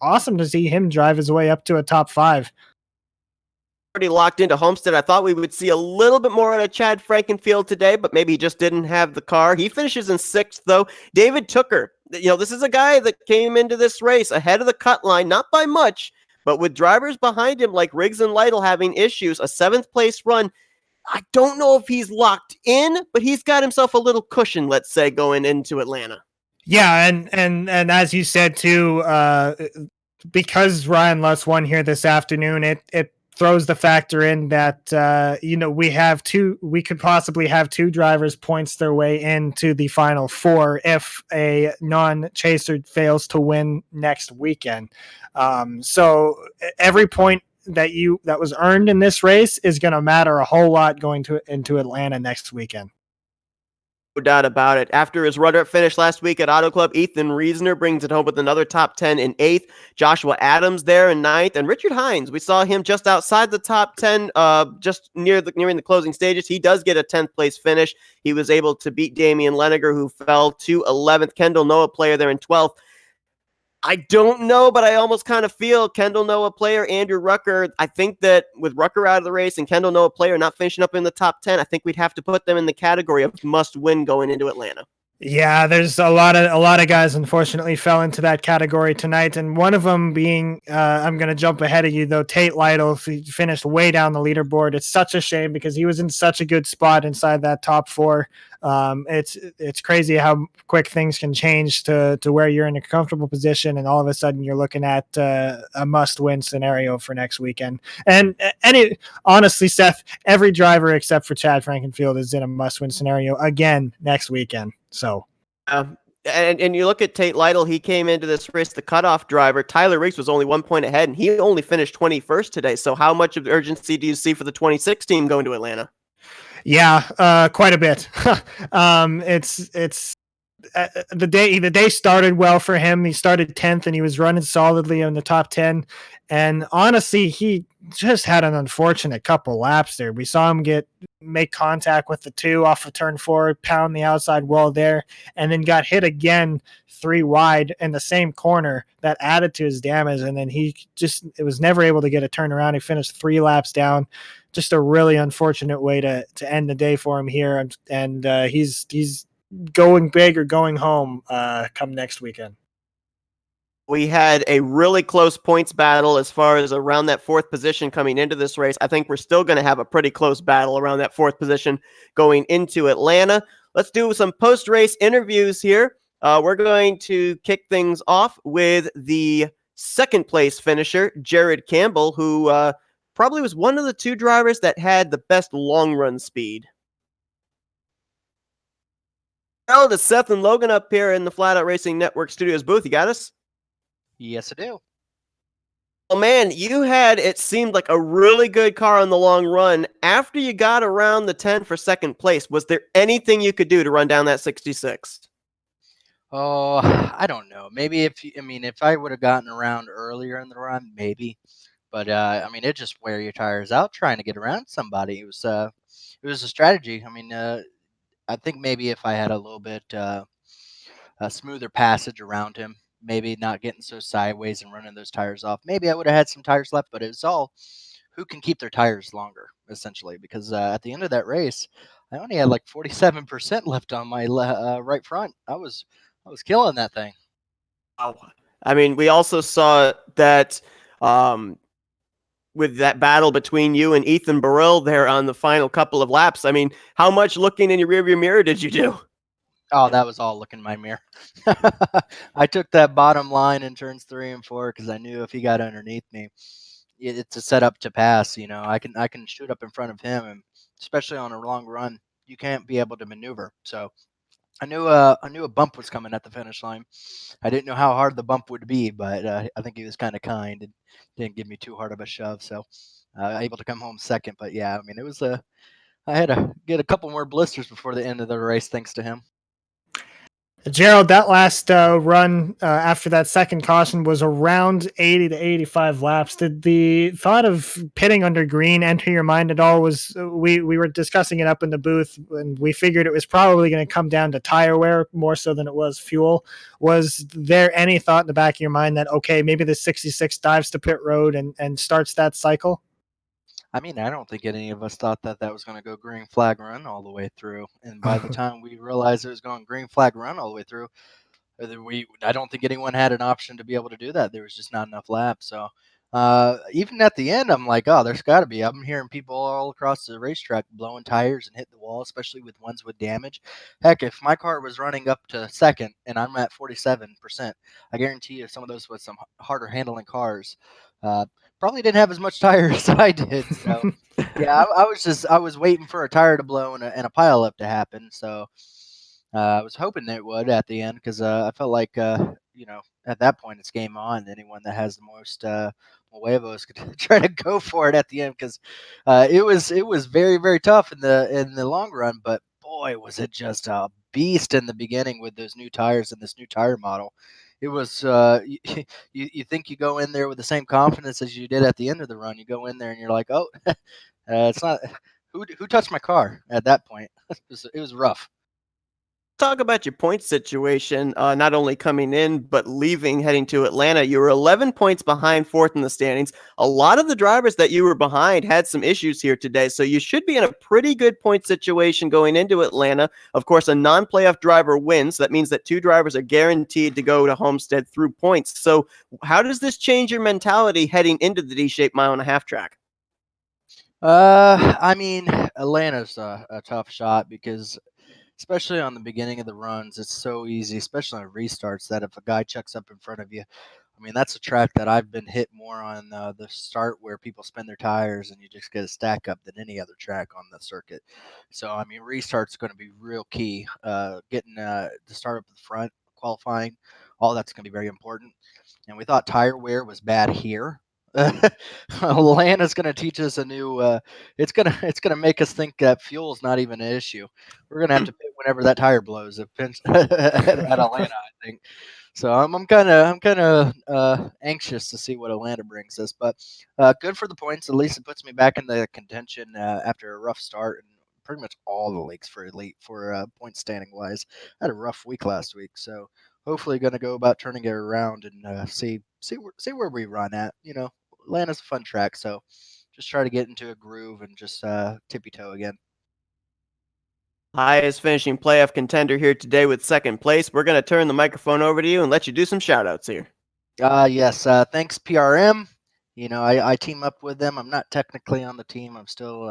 awesome to see him drive his way up to a top 5. Already locked into Homestead. I thought we would see a little bit more out of Chad Frankenfield today, but maybe he just didn't have the car. He finishes in 6th, though. David Tooker, this is a guy that came into this race ahead of the cut line, not by much, but with drivers behind him like Riggs and Lytle having issues, a 7th place run. I don't know if he's locked in, but he's got himself a little cushion, let's say, going into Atlanta. Yeah, and as you said too, because Ryan Lutz won here this afternoon, it throws the factor in that we could possibly have 2 drivers points their way into the final 4 if a non-chaser fails to win next weekend. So every point that was earned in this race is going to matter a whole lot going into Atlanta next weekend. No doubt about it. After his runner-up finish last week at Auto Club, Ethan Reisner brings it home with another top 10 in 8th. Joshua Adams there in 9th. And Richard Hines, we saw him just outside the top 10, just nearing the closing stages. He does get a 10th place finish. He was able to beat Damian Leninger, who fell to 11th. Kendall Noah player there in 12th. I don't know, but I almost kind of feel Kendall Noah player, Andrew Rucker. I think that with Rucker out of the race and Kendall Noah player not finishing up in the top 10, I think we'd have to put them in the category of must win going into Atlanta. Yeah, there's a lot of guys unfortunately fell into that category tonight, and one of them being I'm going to jump ahead of you though, Tate Lytle. He finished way down the leaderboard. It's such a shame because he was in such a good spot inside that top 4. It's crazy how quick things can change to where you're in a comfortable position, and all of a sudden you're looking at a must-win scenario for next weekend. And honestly, Seth, every driver except for Chad Frankenfield is in a must-win scenario again next weekend. So, and you look at Tate Lytle, he came into this race, the cutoff driver. Tyler Riggs was only 1 point ahead, and he only finished 21st today. So how much of the urgency do you see for the 26 team going to Atlanta? Yeah, quite a bit. It's the day started well for him. He started 10th and he was running solidly in the top 10. And honestly, he just had an unfortunate couple laps there. We saw him make contact with the 2 off of turn 4, pound the outside wall there, and then got hit again 3 wide in the same corner. That added to his damage. And then it was never able to get a turnaround. He finished 3 laps down. Just a really unfortunate way to end the day for him here. And he's going big or going home come next weekend. We had a really close points battle as far as around that 4th position coming into this race. I think we're still going to have a pretty close battle around that 4th position going into Atlanta. Let's do some post-race interviews here. We're going to kick things off with the 2nd place finisher, Jared Campbell, who probably was one of the 2 drivers that had the best long-run speed. Well, to Seth and Logan up here in the Flatout Racing Network studios booth. You got us? Yes, I do. Well, man, you had, it seemed like a really good car on the long run. After you got around the 10 for 2nd place, was there anything you could do to run down that 66? Oh, I don't know. Maybe if I would have gotten around earlier in the run, maybe. But it just wear your tires out trying to get around somebody. It was a strategy. I think maybe if I had a little bit a smoother passage around him, maybe not getting so sideways and running those tires off, maybe I would have had some tires left. But it was all who can keep their tires longer, essentially, because at the end of that race, I only had like 47% left on my right front. I was killing that thing. Wow. I mean, we also saw that with that battle between you and Ethan Burrell there on the final couple of laps. I mean, how much looking in your rearview mirror did you do? Oh, that was all look in my mirror. I took that bottom line in turns 3 and 4 because I knew if he got underneath me, it's a setup to pass. I can shoot up in front of him, and especially on a long run, you can't be able to maneuver. So I knew a bump was coming at the finish line. I didn't know how hard the bump would be, but I think he was kind of kind and didn't give me too hard of a shove. So able to come home second. But yeah, I mean, it was I had to get a couple more blisters before the end of the race, thanks to him. Gerald, that last run after that second caution was around 80 to 85 laps. Did the thought of pitting under green enter your mind at all? We were discussing it up in the booth, and we figured it was probably going to come down to tire wear more so than it was fuel. Was there any thought in the back of your mind that, okay, maybe the 66 dives to pit road and starts that cycle? I mean, I don't think any of us thought that was going to go green flag run all the way through. And by the time we realized it was going green flag run all the way through, I don't think anyone had an option to be able to do that. There was just not enough laps. So even at the end, I'm like, oh, there's got to be. I'm hearing people all across the racetrack blowing tires and hit the wall, especially with ones with damage. Heck, if my car was running up to second and I'm at 47%, I guarantee you some of those with some harder handling cars uh, probably didn't have as much tire as I did. So yeah, I was waiting for a tire to blow and a pile up to happen. So I was hoping that it would at the end because I felt like at that point it's game on. Anyone that has the most huevos could try to go for it at the end because it was very very tough in the long run. But boy, was it just a beast in the beginning with those new tires and this new tire model. It was you think you go in there with the same confidence as you did at the end of the run. You go in there and you're like, oh, it's not who touched my car at that point. It was rough. Talk about your point situation, not only coming in, but leaving, heading to Atlanta. You were 11 points behind fourth in the standings. A lot of the drivers that you were behind had some issues here today, so you should be in a pretty good point situation going into Atlanta. Of course, a non-playoff driver wins. That means that two drivers are guaranteed to go to Homestead through points. So how does this change your mentality heading into the D-shaped mile-and-a-half track? I mean, Atlanta's a tough shot because especially on the beginning of the runs, it's so easy, especially on restarts, that if a guy checks up in front of you, I mean, that's a track that I've been hit more on the start where people spin their tires and you just get a stack up than any other track on the circuit. So, I mean, restart's going to be real key. Getting the start up at the front, qualifying, all that's going to be very important. And we thought tire wear was bad here. Atlanta's going to teach us a new. It's gonna make us think that fuel's not even an issue. We're gonna have to pit whenever that tire blows at Atlanta, I think. So I'm kind of anxious to see what Atlanta brings us, but good for the points. At least it puts me back in the contention after a rough start and pretty much all the leagues for elite for point standing wise. I had a rough week last week, so hopefully going to go about turning it around and see where we run at. Atlanta's a fun track, so just try to get into a groove and just tippy toe again. Highest finishing playoff contender here today with second place. We're going to turn the microphone over to you and let you do some shout outs here. Yes. Thanks, PRM. I team up with them. I'm not technically on the team. I'm still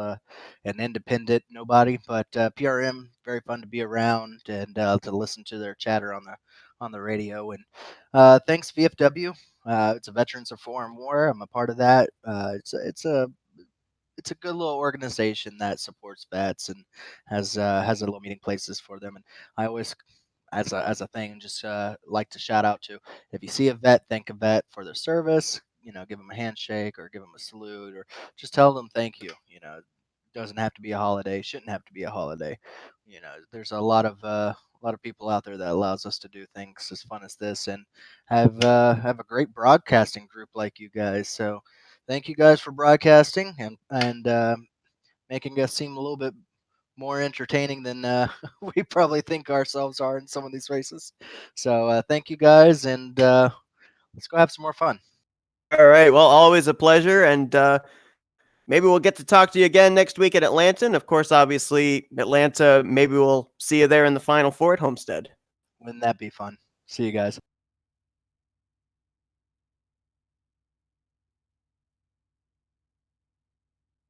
an independent nobody, but PRM very fun to be around and to listen to their chatter on the radio. And thanks, VFW. It's a Veterans of Foreign War. I'm a part of that. It's a good little organization that supports vets and has a little meeting places for them. And I always, as a thing, just like to shout out to if you see a vet, thank a vet for their service. Give them a handshake or give them a salute or just tell them thank you. It doesn't have to be a holiday. Shouldn't have to be a holiday. There's a lot of people out there that allows us to do things as fun as this and have a great broadcasting group like you guys. So thank you guys for broadcasting and making us seem a little bit more entertaining than we probably think ourselves are in some of these races. So thank you guys, and let's go have some more fun. All right. Well, always a pleasure. And Maybe we'll get to talk to you again next week at Atlanta. And of course, obviously, Atlanta, maybe we'll see you there in the Final Four at Homestead. Wouldn't that be fun? See you guys.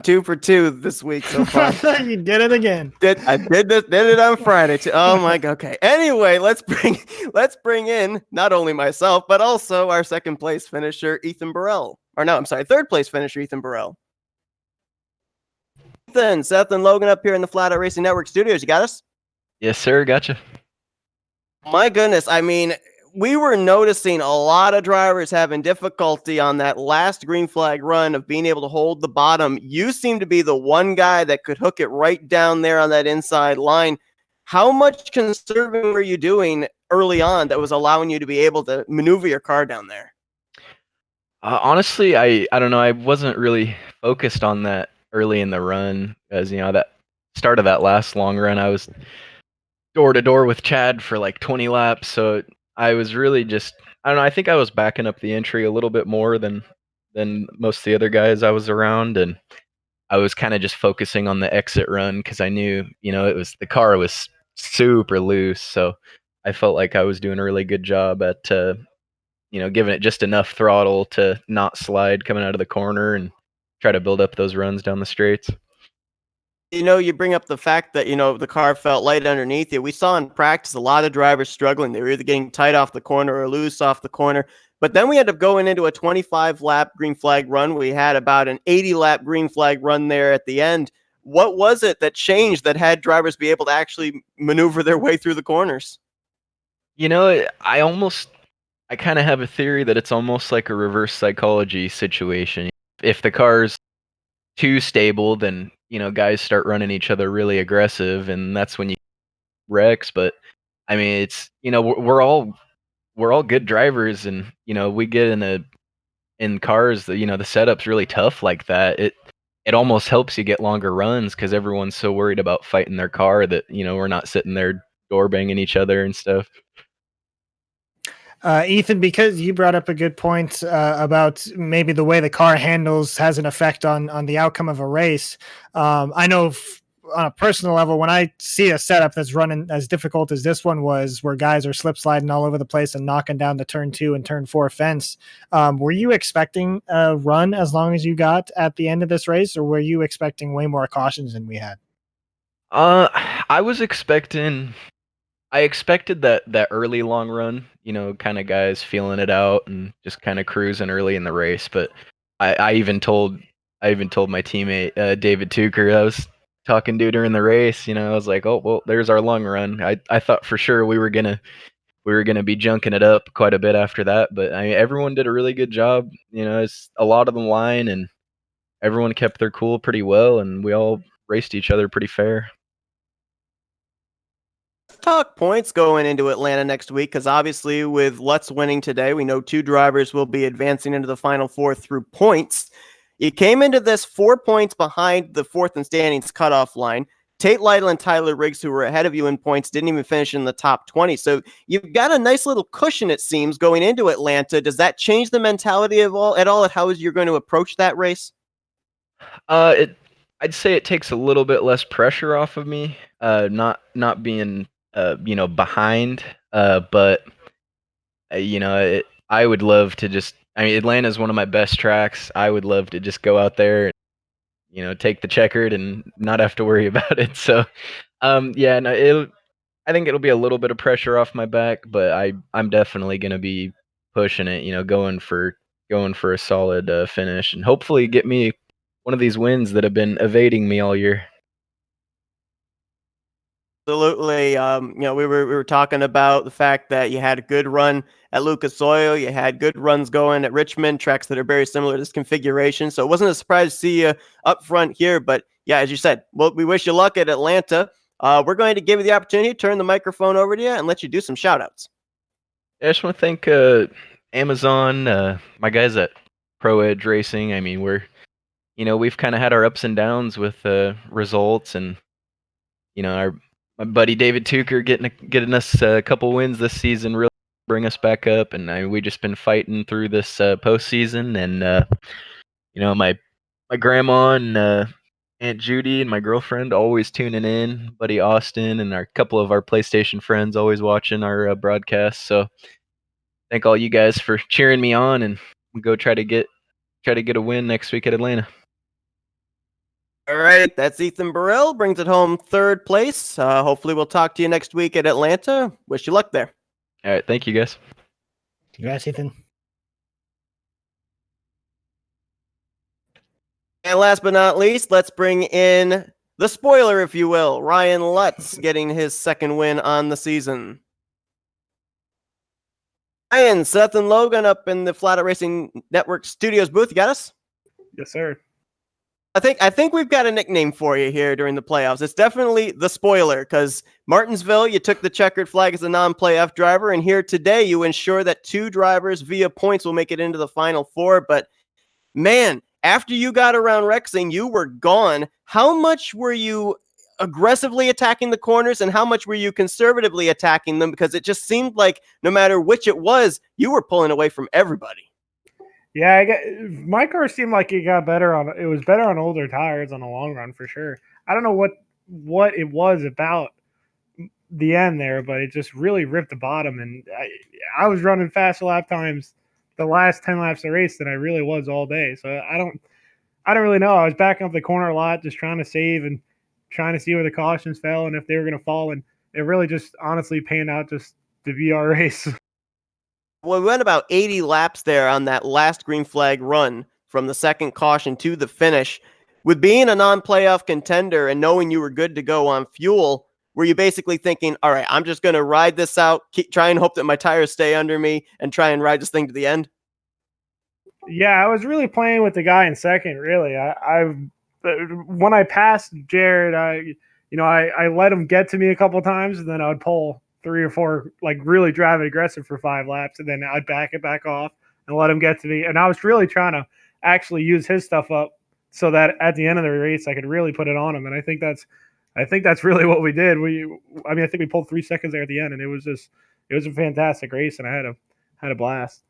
Two for two this week so far. You did it again. I did it on Friday too. Oh my god. Okay. Anyway, let's bring in not only myself, but also our second place finisher, Ethan Burrell. Or no, I'm sorry, third place finisher, Ethan Burrell. Ethan, Seth, and Logan up here in the Flatout Racing Network studios. You got us? Yes, sir. Gotcha. My goodness. I mean, we were noticing a lot of drivers having difficulty on that last green flag run of being able to hold the bottom. You seem to be the one guy that could hook it right down there on that inside line. How much conserving were you doing early on that was allowing you to be able to maneuver your car down there? Honestly, I don't know. I wasn't really focused on that early in the run, as that start of that last long run, I was door to door with Chad for like 20 laps. So I was really just, I don't know. I think I was backing up the entry a little bit more than most of the other guys I was around, and I was kind of just focusing on the exit run because I knew, the car was super loose. So I felt like I was doing a really good job at giving it just enough throttle to not slide coming out of the corner and try to build up those runs down the straights. You bring up the fact that, the car felt light underneath you. We saw in practice a lot of drivers struggling. They were either getting tight off the corner or loose off the corner. But then we ended up going into a 25-lap green flag run. We had about an 80-lap green flag run there at the end. What was it that changed that had drivers be able to actually maneuver their way through the corners? I kind of have a theory that it's almost like a reverse psychology situation. If the car's too stable, then guys start running each other really aggressive, and that's when you wrecks. But I mean, it's we're all good drivers, and we get in cars that the setup's really tough like that. It almost helps you get longer runs because everyone's so worried about fighting their car that we're not sitting there door banging each other and stuff. Ethan, because you brought up a good point about maybe the way the car handles has an effect on the outcome of a race. I know on a personal level, when I see a setup that's running as difficult as this one was, where guys are slip sliding all over the place and knocking down the turn 2 and turn 4 fence, were you expecting a run as long as you got at the end of this race, or were you expecting way more cautions than we had? I expected that early long run, kind of guys feeling it out and just kind of cruising early in the race. But I even told my teammate David Tucker, I was talking to during the race. I was like, oh well, there's our long run. I thought for sure we were gonna be junking it up quite a bit after that. But everyone did a really good job. It's a lot of the line, and everyone kept their cool pretty well, and we all raced each other pretty fair. Talk points going into Atlanta next week, because obviously with Lutz winning today, we know 2 drivers will be advancing into the Final Four through points. You came into this 4 points behind the 4th in standings cutoff line. Tate Lytle and Tyler Riggs, who were ahead of you in points, didn't even finish in the top 20. So you've got a nice little cushion, it seems, going into Atlanta. Does that change the mentality at all at how you're going to approach that race? I'd say it takes a little bit less pressure off of me, not being behind, but I would love to just. I mean, Atlanta is one of my best tracks. I would love to just go out there and take the checkered and not have to worry about it. So, yeah, no, I think it'll be a little bit of pressure off my back, but I'm definitely gonna be pushing it. Going for a solid finish and hopefully get me one of these wins that have been evading me all year. Absolutely. We were talking about the fact that you had a good run at Lucas Oil. You had good runs going at Richmond, tracks that are very similar to this configuration. So it wasn't a surprise to see you up front here. But yeah, as you said, well, we wish you luck at Atlanta. We're going to give you the opportunity to turn the microphone over to you and let you do some shout outs. I just want to thank Amazon, my guys at Pro Edge Racing. I mean, we've kind of had our ups and downs with results, and my buddy David Tucker getting us a couple wins this season really bring us back up, and we just been fighting through this postseason, and my my grandma and Aunt Judy and my girlfriend always tuning in. Buddy Austin and our couple of our PlayStation friends always watching our broadcast. So thank all you guys for cheering me on, and we go try to get a win next week at Atlanta. All right, that's Ethan Burrell, brings it home third place. Hopefully we'll talk to you next week at Atlanta. Wish you luck there. All right, thank you guys. Congrats, Ethan. And last but not least, let's bring in the spoiler, if you will, Ryan Lutz, getting his second win on the season. Ryan, Seth, and Logan up in the Flatout Racing Network Studios booth. You got us? Yes, sir. I think we've got a nickname for you here during the playoffs. It's definitely the spoiler, because Martinsville, you took the checkered flag as a non-playoff driver, and here today you ensure that 2 drivers via points will make it into the Final Four. But man, after you got around Rexing, you were gone. How much were you aggressively attacking the corners, and how much were you conservatively attacking them? Because it just seemed like no matter which it was, you were pulling away from everybody. Yeah, my car seemed like it got better on. It was better on older tires on the long run for sure. I don't know what it was about the end there, but it just really ripped the bottom. And I was running faster lap times the last 10 laps of the race than I really was all day. So I don't really know. I was backing up the corner a lot, just trying to save and trying to see where the cautions fell and if they were going to fall. And it really just honestly panned out just to be our race. Well, we went about 80 laps there on that last green flag run from the second caution to the finish. With being a non-playoff contender and knowing you were good to go on fuel, were you basically thinking, all right, I'm just going to ride this out, try and hope that my tires stay under me, and try and ride this thing to the end? Yeah, I was really playing with the guy in second, really. When I passed Jared, I let him get to me a couple of times, and then I would pull 3 or 4, like really drive it aggressive for 5 laps, and then I'd back it back off and let him get to me. And I was really trying to actually use his stuff up so that at the end of the race I could really put it on him. And I think that's really what we did. I think we pulled 3 seconds there at the end, and it was a fantastic race, and I had a blast.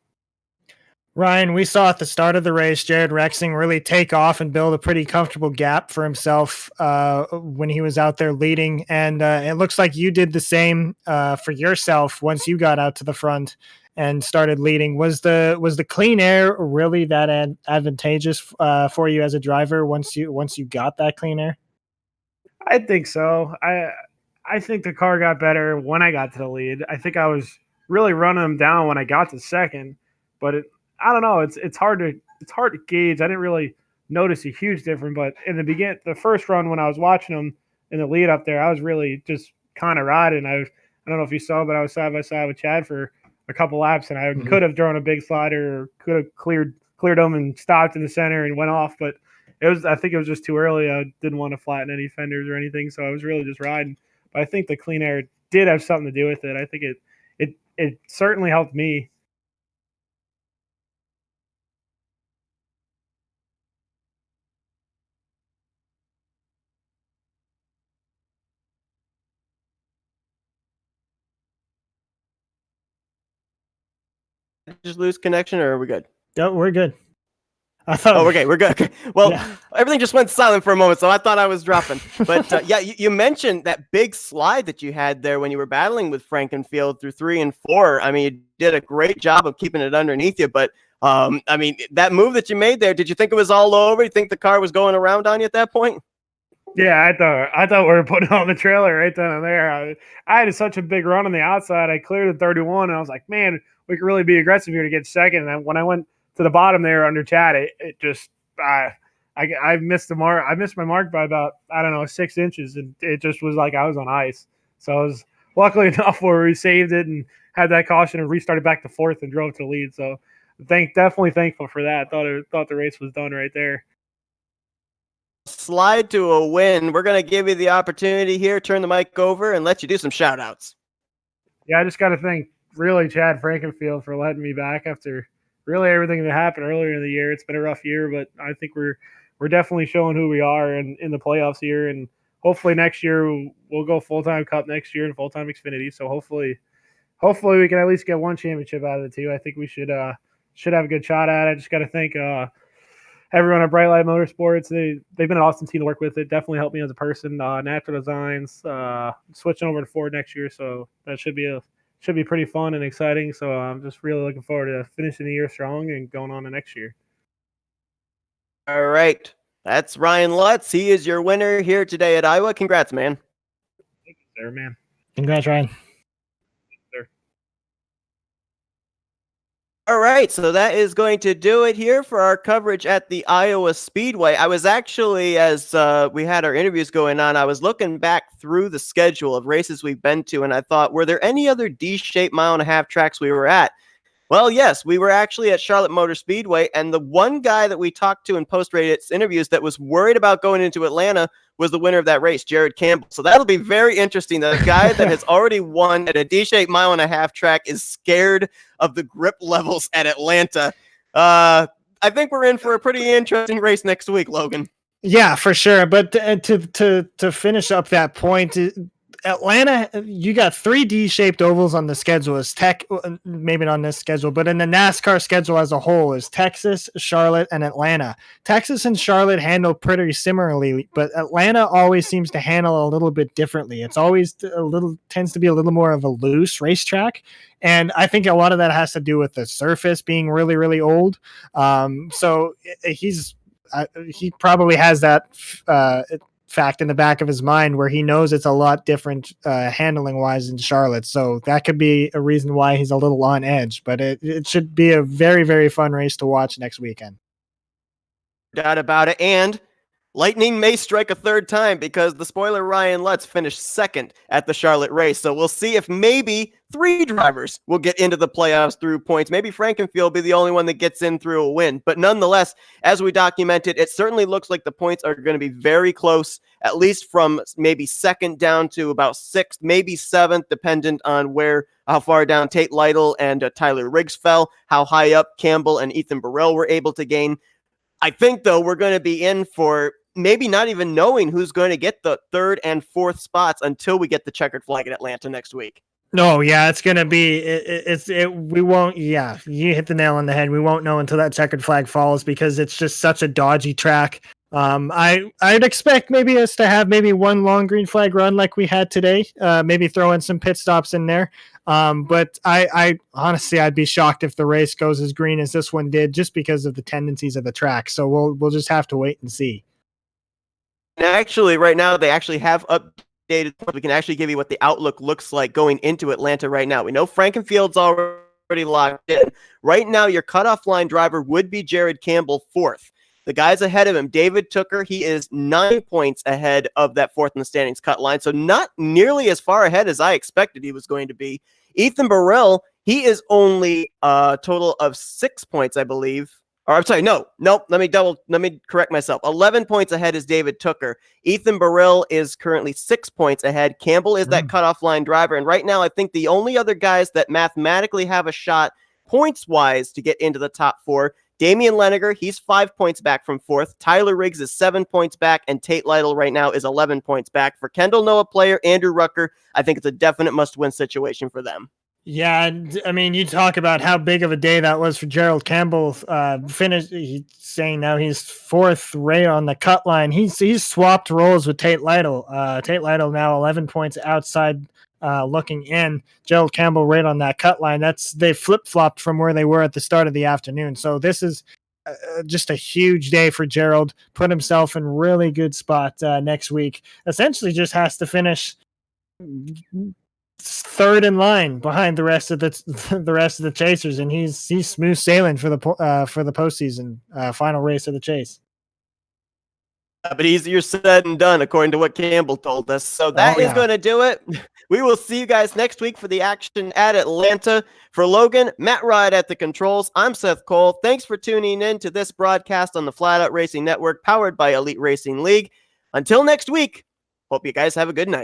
Ryan, we saw at the start of the race, Jared Rexing really take off and build a pretty comfortable gap for himself when he was out there leading. And it looks like you did the same for yourself once you got out to the front and started leading. Was the clean air really that advantageous for you as a driver once you got that clean air? I think so. I think the car got better when I got to the lead. I think I was really running him down when I got to second, but I don't know. It's hard to gauge. I didn't really notice a huge difference, but in the first run when I was watching him in the lead up there, I was really just kind of riding. I don't know if you saw, but I was side by side with Chad for a couple laps, and I could have thrown a big slider or could have cleared him and stopped in the center and went off, but I think it was just too early. I didn't want to flatten any fenders or anything, so I was really just riding. But I think the clean air did have something to do with it. I think it certainly helped me. Just lose connection, or are we good? No, we're good. I thought. Oh, okay, we're good. Okay. Well, Yeah. Everything just went silent for a moment, so I thought I was dropping. But yeah, you mentioned that big slide that you had there when you were battling with Frankenfield through 3 and 4. I mean, you did a great job of keeping it underneath you. But I mean, that move that you made there, did you think it was all over? You think the car was going around on you at that point? Yeah, I thought we were putting on the trailer right then and there. I had such a big run on the outside. I cleared the 31, and I was like, man, we could really be aggressive here to get second. And then when I went to the bottom there under Chad, it just I missed the mark. I missed my mark by about 6 inches, and it just was like I was on ice. So I was luckily enough where we saved it and had that caution and restarted back to fourth and drove to the lead. So definitely thankful for that. Thought the race was done right there. Slide to a win. We're going to give you the opportunity here, turn the mic over, and let you do some shout outs. Yeah, I just got to thank really Chad Frankenfield for letting me back after really everything that happened earlier in the year. It's been a rough year, but I think we're definitely showing who we are in the playoffs here, and hopefully next year we'll go full-time Cup next year and full-time Xfinity. So hopefully we can at least get one championship out of the two. I think we should have a good shot at it. I just got to thank everyone at Bright Light Motorsports. They've been an awesome team to work with. It definitely helped me as a person. Natural Designs, switching over to Ford next year, so that should be pretty fun and exciting. So I'm just really looking forward to finishing the year strong and going on to next year. All right. That's Ryan Lutz. He is your winner here today at Iowa. Congrats, man. Thank you, sir, man. Congrats, Ryan. Sir. All right, so that is going to do it here for our coverage at the Iowa Speedway. I was actually, as we had our interviews going on, I was looking back through the schedule of races we've been to, and I thought, were there any other D-shaped mile-and-a-half tracks we were at? Well, yes, we were actually at Charlotte Motor Speedway, and the one guy that we talked to in post-race interviews that was worried about going into Atlanta was the winner of that race, Jared Campbell. So that'll be very interesting. The guy that has already won at a D-shaped mile-and-a-half track is scared of the grip levels at Atlanta. I think we're in for a pretty interesting race next week, Logan. Yeah, for sure. But to finish up that point, Atlanta, you got 3 D-shaped ovals on the schedule. Is maybe not on this schedule, but in the NASCAR schedule as a whole is Texas, Charlotte, and Atlanta. Texas and Charlotte handle pretty similarly, but Atlanta always seems to handle a little bit differently. It's always tends to be a little more of a loose racetrack, and I think a lot of that has to do with the surface being really, really old. So he probably has that fact in the back of his mind where he knows it's a lot different handling wise in Charlotte. So that could be a reason why he's a little on edge, but it should be a very, very fun race to watch next weekend. Doubt about it. And lightning may strike a third time because the spoiler Ryan Lutz finished second at the Charlotte race. So we'll see if maybe 3 drivers will get into the playoffs through points. Maybe Frankenfield will be the only one that gets in through a win. But nonetheless, as we documented, it certainly looks like the points are going to be very close, at least from maybe second down to about 6th, maybe 7th, dependent on how far down Tate Lytle and Tyler Riggs fell, how high up Campbell and Ethan Burrell were able to gain. I think, though, we're going to be in for maybe not even knowing who's going to get the 3rd and 4th spots until we get the checkered flag at Atlanta next week. No, yeah, it's going to be, we won't, yeah, you hit the nail on the head. We won't know until that checkered flag falls because it's just such a dodgy track. I'd expect maybe us to have maybe one long green flag run like we had today, maybe throw in some pit stops in there. But I honestly, I'd be shocked if the race goes as green as this one did just because of the tendencies of the track. So we'll just have to wait and see. And actually, right now, they actually have updated. We can actually give you what the outlook looks like going into Atlanta right now. We know Frankenfield's already locked in. Right now, your cutoff line driver would be Jared Campbell, 4th. The guys ahead of him, David Tooker, he is 9 points ahead of that 4th in the standings cut line. So not nearly as far ahead as I expected he was going to be. Ethan Burrell, he is only a total of 6 points, I believe. Or I'm sorry, no. Let me correct myself. 11 points ahead is David Tooker. Ethan Burrell is currently 6 points ahead. Campbell is that cutoff line driver. And right now, I think the only other guys that mathematically have a shot points-wise to get into the top 4, Damian Leniger, he's 5 points back from 4th. Tyler Riggs is 7 points back, and Tate Lytle right now is 11 points back. For Kendall Noah player, Andrew Rucker, I think it's a definite must-win situation for them. Yeah, I mean, you talk about how big of a day that was for Gerald Campbell. He's saying now he's 4th right on the cut line. He's swapped roles with Tate Lytle. Tate Lytle now 11 points outside looking in. Gerald Campbell right on that cut line. They flip-flopped from where they were at the start of the afternoon. So this is just a huge day for Gerald. Put himself in really good spot next week. Essentially just has to finish 3rd in line behind the rest of the chasers, and he's smooth sailing for the postseason final race of the chase. But easier said than done, according to what Campbell told us. So that is going to do it. We will see you guys next week for the action at Atlanta. For Logan, Matt Ride at the controls, I'm Seth Cole. Thanks for tuning in to this broadcast on the Flatout Racing Network, powered by Elite Racing League. Until next week, hope you guys have a good night.